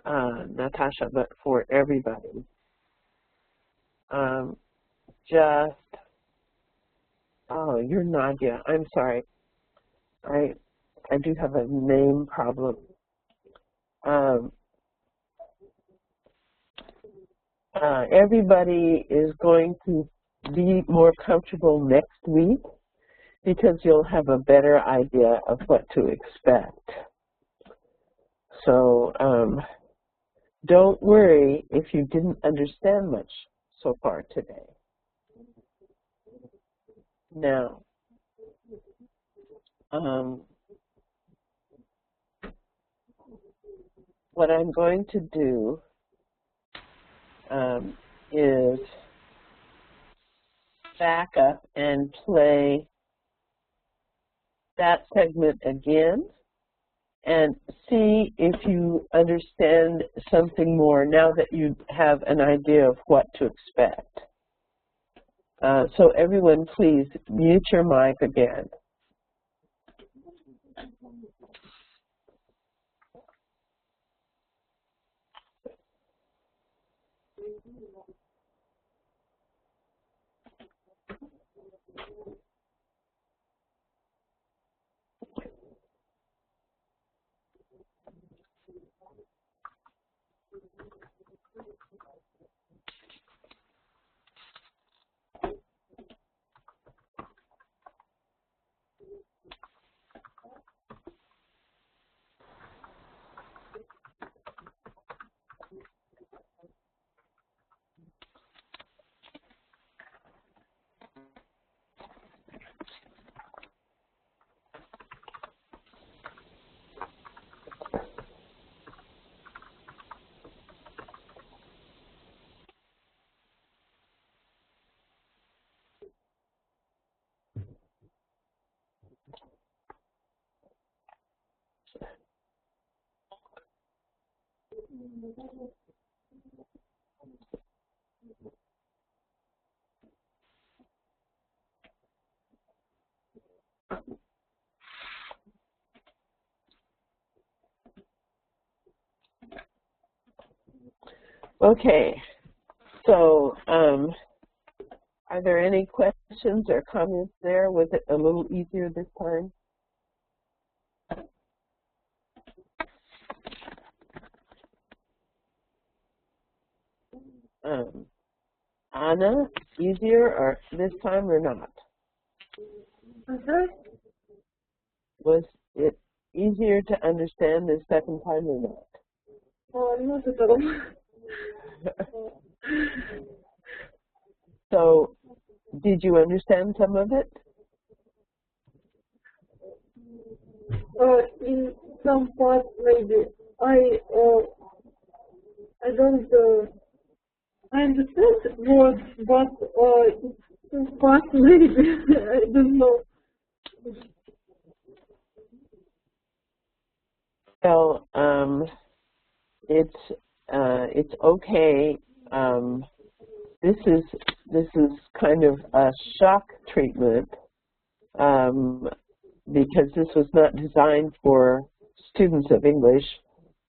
Natasha, but for everybody. Oh, you're Nadia. I'm sorry. I do have a name problem. Everybody is going to be more comfortable next week because you'll have a better idea of what to expect. So don't worry if you didn't understand much so far today. Now, what I'm going to do is back up and play that segment again and see if you understand something more now that you have an idea of what to expect. So everyone, please mute your mic again. Okay, so are there any questions or comments there? Was it a little easier this time? Anna, easier or this time or not? I'm sorry? Was it easier to understand the second time or not? Not at all. So, did you understand some of it? In some parts, maybe. I don't. I understand words, but it's too fast, maybe. I don't know. Well, it's okay. This is kind of a shock treatment because this was not designed for students of English,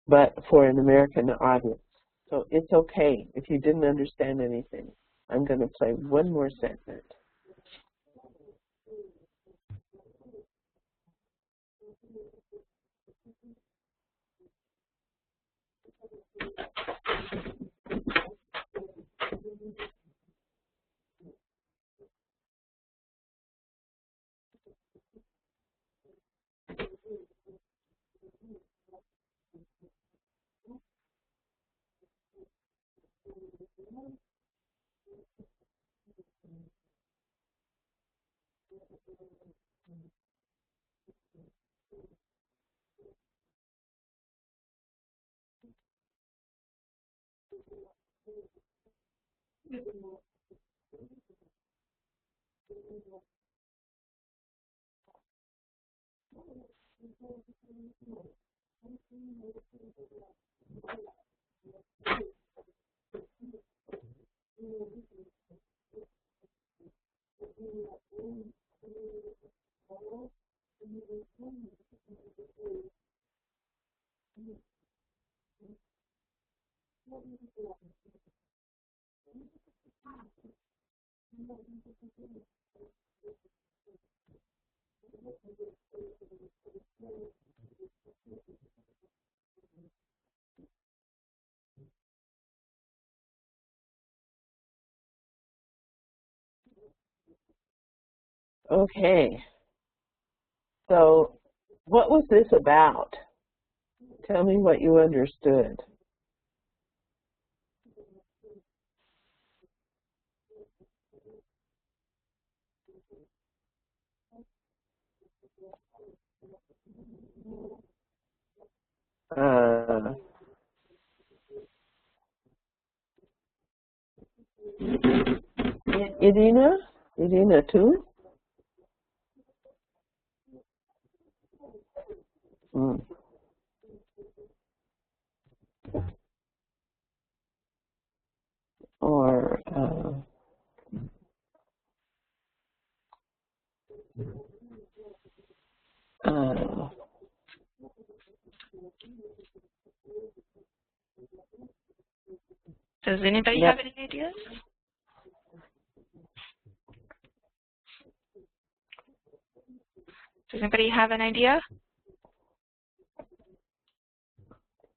but for an American audience. So it's okay if you didn't understand anything. I'm going to play one more segment. Okay. So, what was this about? Tell me what you understood. Irina too? Or does anybody have any ideas? Does anybody have an idea?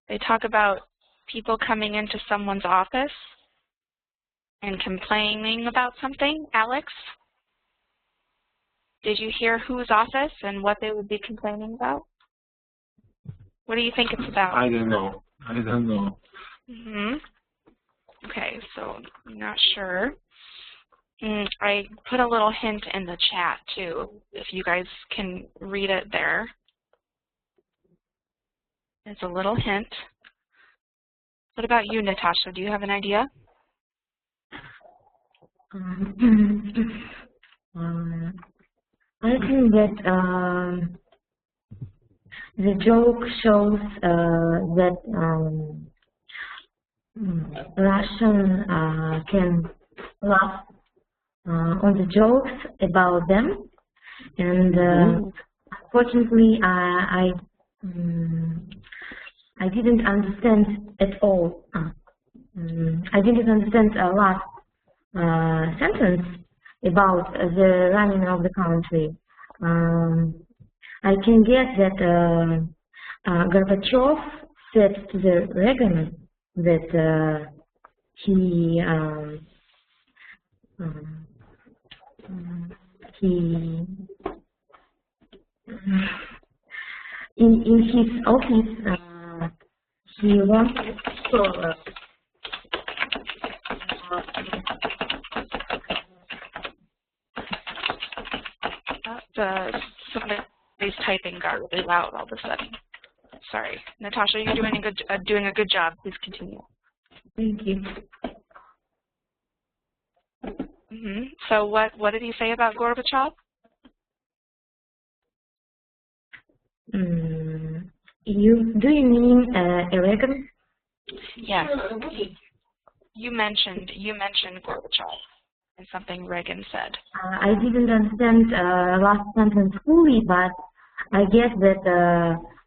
They talk about people coming into someone's office and complaining about something. Alex, did you hear whose office and what they would be complaining about? What do you think it's about? I don't know. Okay, so I'm not sure. I put a little hint in the chat too, if you guys can read it there. It's a little hint. What about you, Natasha? Do you have an idea? I think that the joke shows that Russian can laugh on the jokes about them, and unfortunately, I didn't understand at all. I didn't understand a last sentence about the running of the country. I can guess that Gorbachev said to the Reagan that in his office, he wanted to somebody's typing got really loud all of a sudden. Sorry, Natasha, you're doing a good job. Please continue. Thank you. So what did he say about Gorbachev? Do you mean Reagan? Yes. You mentioned Gorbachev and something Reagan said. I didn't understand last sentence fully, but I guess that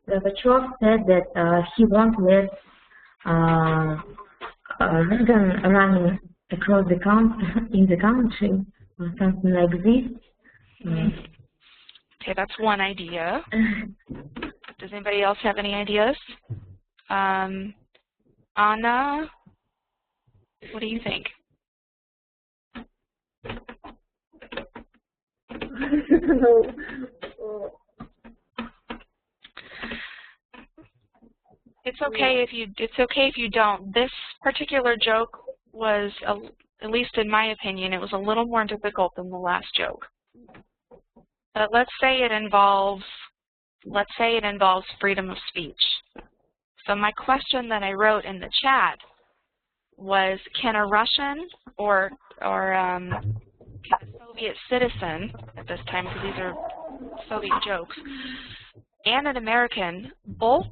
Gorbachev said that he won't let Reagan running across the in the country or something like this. Okay, that's one idea. Does anybody else have any ideas? Anna, what do you think? It's okay if you don't. This particular joke was, at least in my opinion, it was a little more difficult than the last joke. But let's say it involves freedom of speech. So my question that I wrote in the chat was, can a Russian or can a Soviet citizen at this time, because these are Soviet jokes, and an American both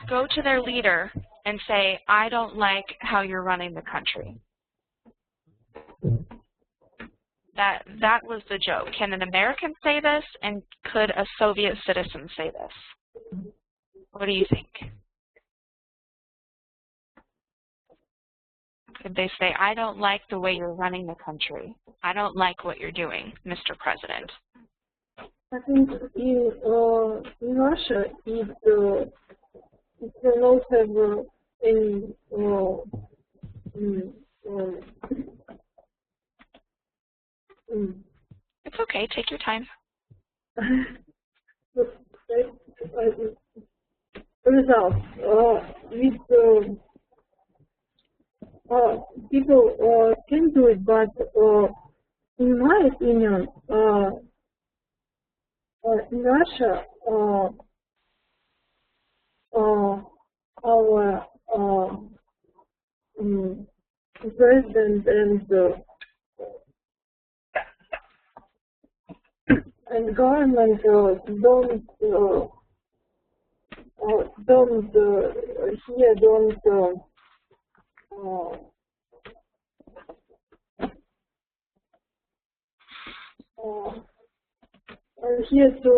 go to their leader and say, I don't like how you're running the country? That was the joke. Can an American say this, and could a Soviet citizen say this? What do you think? Could they say, I don't like the way you're running the country. I don't like what you're doing, Mr. President? I think in Russia, it will not have any It's okay. Take your time. Results. People can do it, but in my opinion, in Russia, our president and government don't here to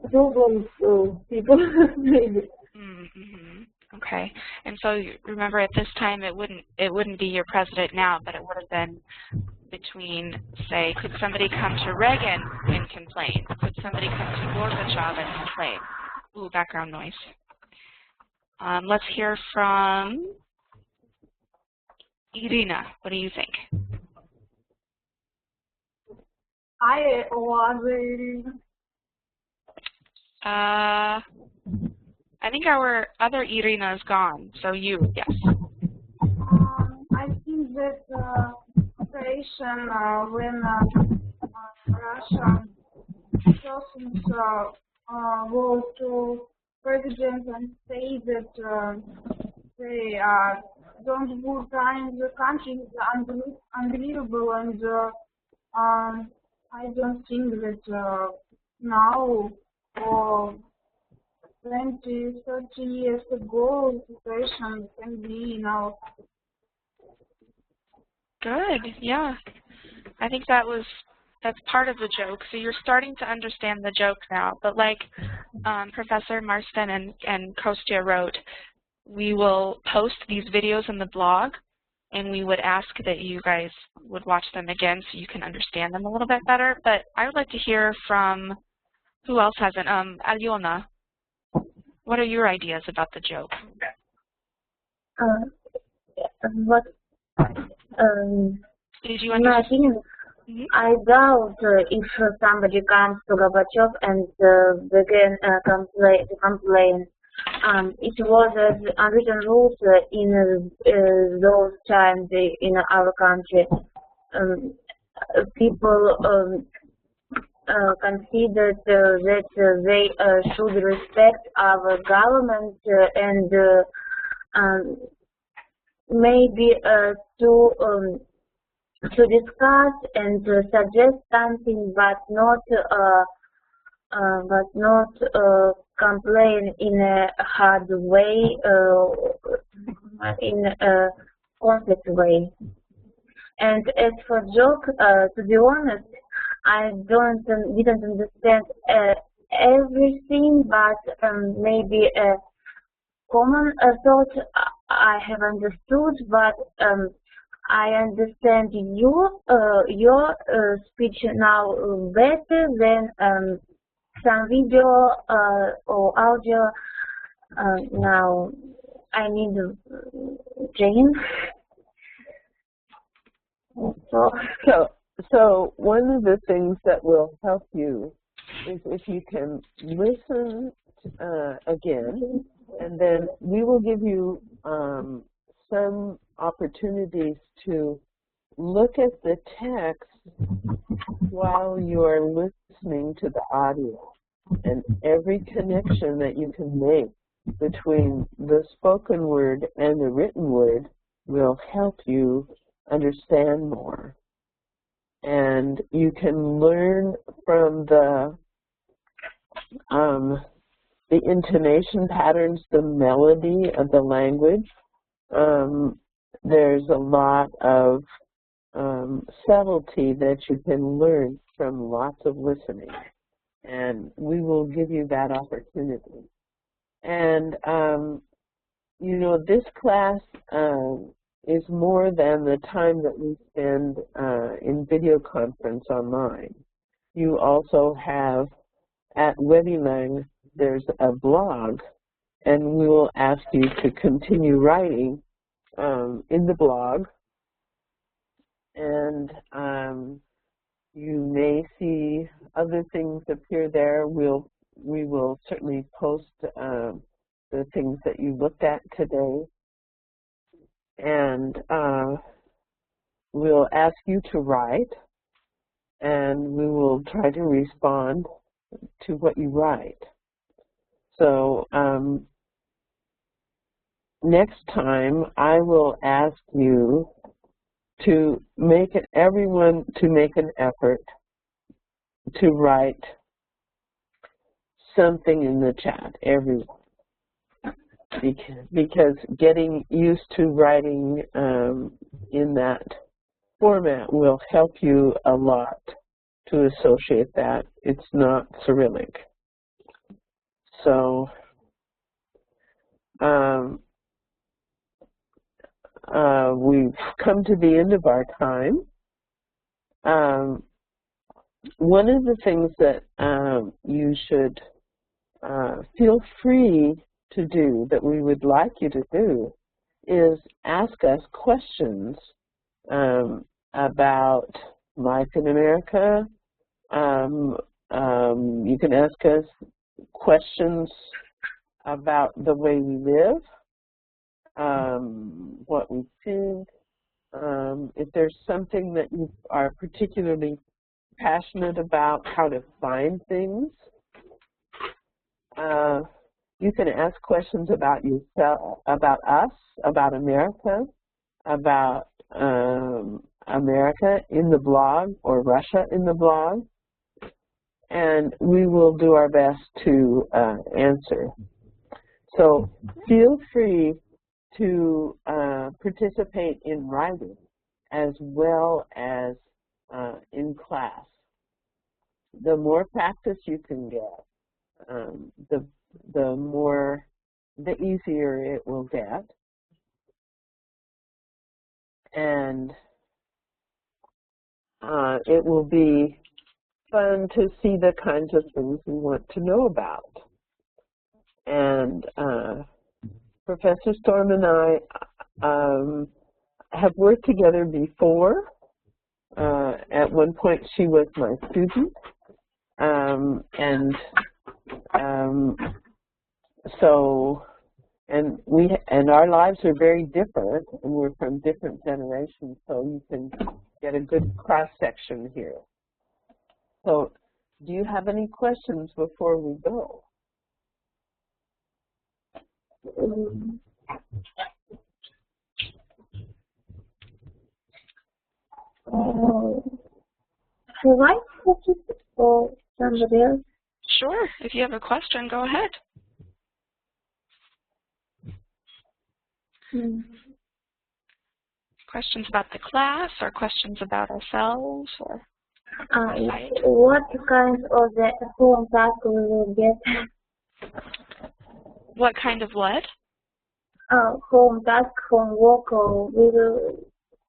problems people maybe. Okay, and so you remember at this time it wouldn't be your president now, but it would have been between, say, could somebody come to Reagan and complain? Could somebody come to Gorbachev and complain? Ooh, background noise. Let's hear from Irina. What do you think? I was Irina. I think our other Irina is gone, so you, yes. I think that situation when Russian persons go to president and say that they don't would run the country is unbelievable, and I don't think that now or 20, 30 years ago the situation can be now. Good, yeah. I think that's part of the joke. So you're starting to understand the joke now. But like Professor Marston and Kostya wrote, we will post these videos in the blog, and we would ask that you guys would watch them again so you can understand them a little bit better. But I would like to hear from, who else hasn't? Alyona, what are your ideas about the joke? What? Did you understand? I doubt if somebody comes to Gorbachev and begin to complain. It was as unwritten rules in those times in our country. People considered that they should respect our government and maybe to discuss and suggest something, but not complain in a hard way, in a conflict way. And as for joke, to be honest, I didn't understand everything, but maybe a common thought I have understood, but I understand your speech now better than some video or audio. Now I need Jane. So one of the things that will help you is if you can listen again, and then we will give you some opportunities to look at the text while you're listening to the audio, and every connection that you can make between the spoken word and the written word will help you understand more. And you can learn from the intonation patterns, the melody of the language. There's a lot of subtlety that you can learn from lots of listening, and we will give you that opportunity. And you know, this class is more than the time that we spend in video conference online. You also have at Webilang, there's a blog, and we will ask you to continue writing in the blog, and you may see other things appear there. We will certainly post the things that you looked at today, and we'll ask you to write, and we will try to respond to what you write. So next time I will ask you to make an effort to write something in the chat, everyone. Because getting used to writing in that format will help you a lot to associate that. It's not Cyrillic. So we've come to the end of our time. One of the things that you should feel free to do, that we would like you to do, is ask us questions about life in America. You can ask us questions about the way we live, what we think. If there's something that you are particularly passionate about, how to find things. You can ask questions about yourself, about us, about America, about America in the blog or Russia in the blog, and we will do our best to answer. So feel free to participate in writing as well as in class. The more practice you can get, the easier it will get. And it will be fun to see the kinds of things we want to know about. And Professor Storm and I have worked together before at one point she was my student, so our lives are very different, and we're from different generations, so you can get a good cross section here. So, do you have any questions before we go? Shall I put it or somebody else? Sure. If you have a question, go ahead. Questions about the class, or questions about ourselves, or what kind of the home task we will get? What kind of what? Home task, homework, or we will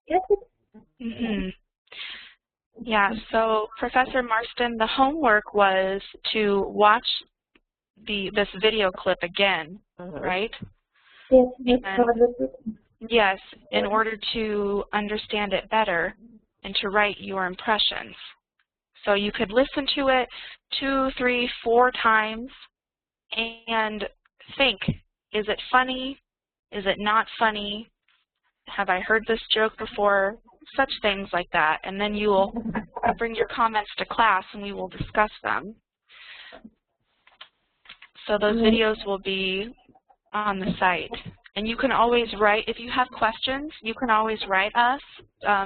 get it? Mm-hmm. Yeah, so Professor Marston, the homework was to watch this video clip again, right? Yes, in order to understand it better and to write your impressions. So you could listen to it 2, 3, 4 times and think, is it funny? Is it not funny? Have I heard this joke before? Such things like that. And then you will bring your comments to class and we will discuss them. So those videos will be on the site. And you can always write, if you have questions, you can always write us.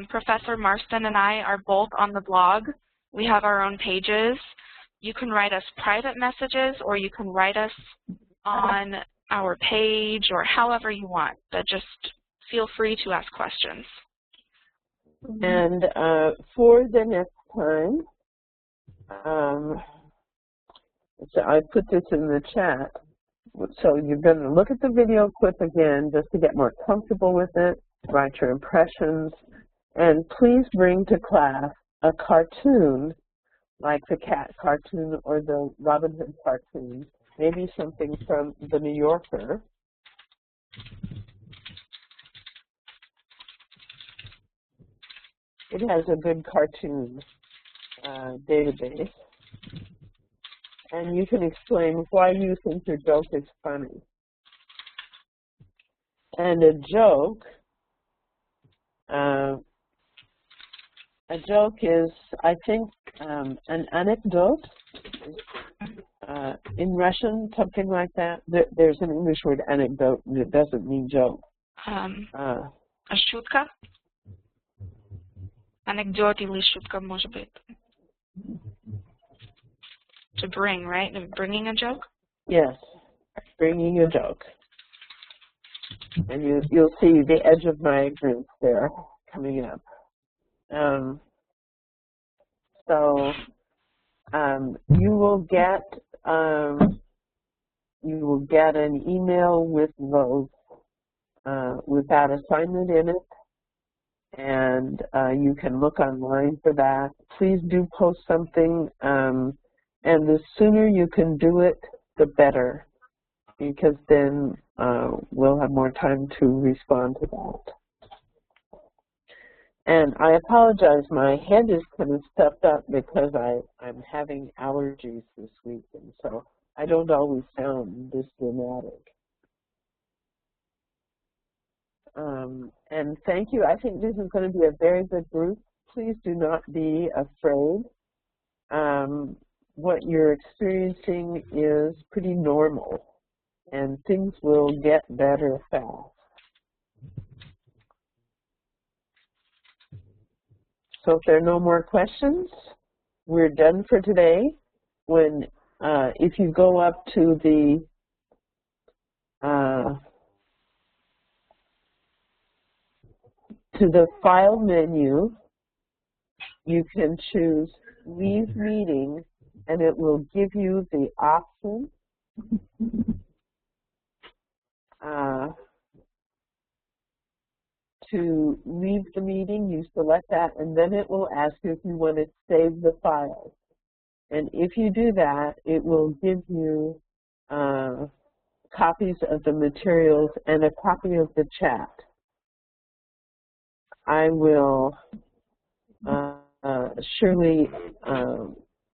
Professor Marston and I are both on the blog. We have our own pages. You can write us private messages, or you can write us on our page, or however you want. But just feel free to ask questions. And for the next time, so I put this in the chat. So you're going to look at the video clip again just to get more comfortable with it, write your impressions, and please bring to class a cartoon like the cat cartoon or the Robin Hood cartoon, maybe something from the New Yorker. It has a good cartoon database. And you can explain why you think your joke is funny. And a joke is, I think, an anecdote. In Russian, something like that. There's an English word, anecdote, and it doesn't mean joke. A шутка? Анекдот или шутка, может быть. To bring, right? Bringing a joke? Yes, bringing a joke. And you'll see the edge of my ignorance there coming up. You will get an email with those with that assignment in it, and you can look online for that. Please do post something. And the sooner you can do it, the better, because then we'll have more time to respond to that. And I apologize, my head is kind of stuffed up because I'm having allergies this week, and so I don't always sound this dramatic. And thank you. I think this is going to be a very good group. Please do not be afraid. What you're experiencing is pretty normal, and things will get better fast. So if there are no more questions, we're done for today. If you go up to the file menu, you can choose Leave Meeting, and it will give you the option to leave the meeting. You select that, and then it will ask you if you want to save the file. And if you do that, it will give you copies of the materials and a copy of the chat. I will surely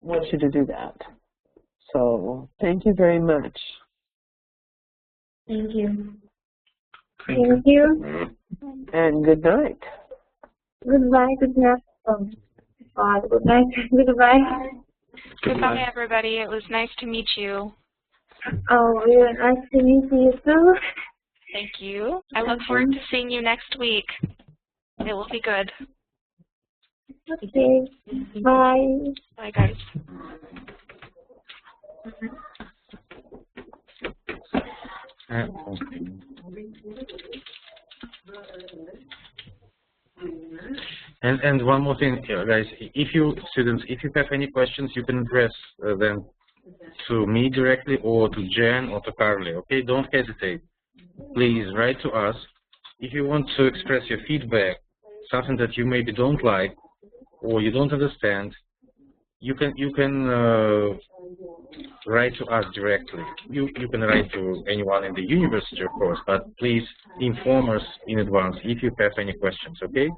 want you to do that. So thank you very much. Thank you. Thank you. And good night. Goodbye. Good night. Oh, God. Good night. Goodbye. Goodbye, everybody. It was nice to meet you. Oh, really nice to meet you too. Thank you. I look forward to seeing you next week. It will be good. Okay. Bye. Bye, guys. And one more thing, guys. If you students, if you have any questions, you can address them to me directly, or to Jen, or to Carly. Okay, don't hesitate. Please write to us. If you want to express your feedback, something that you maybe don't like or you don't understand, you can write to us directly. You can write to anyone in the university, of course, but please inform us in advance if you have any questions. Okay?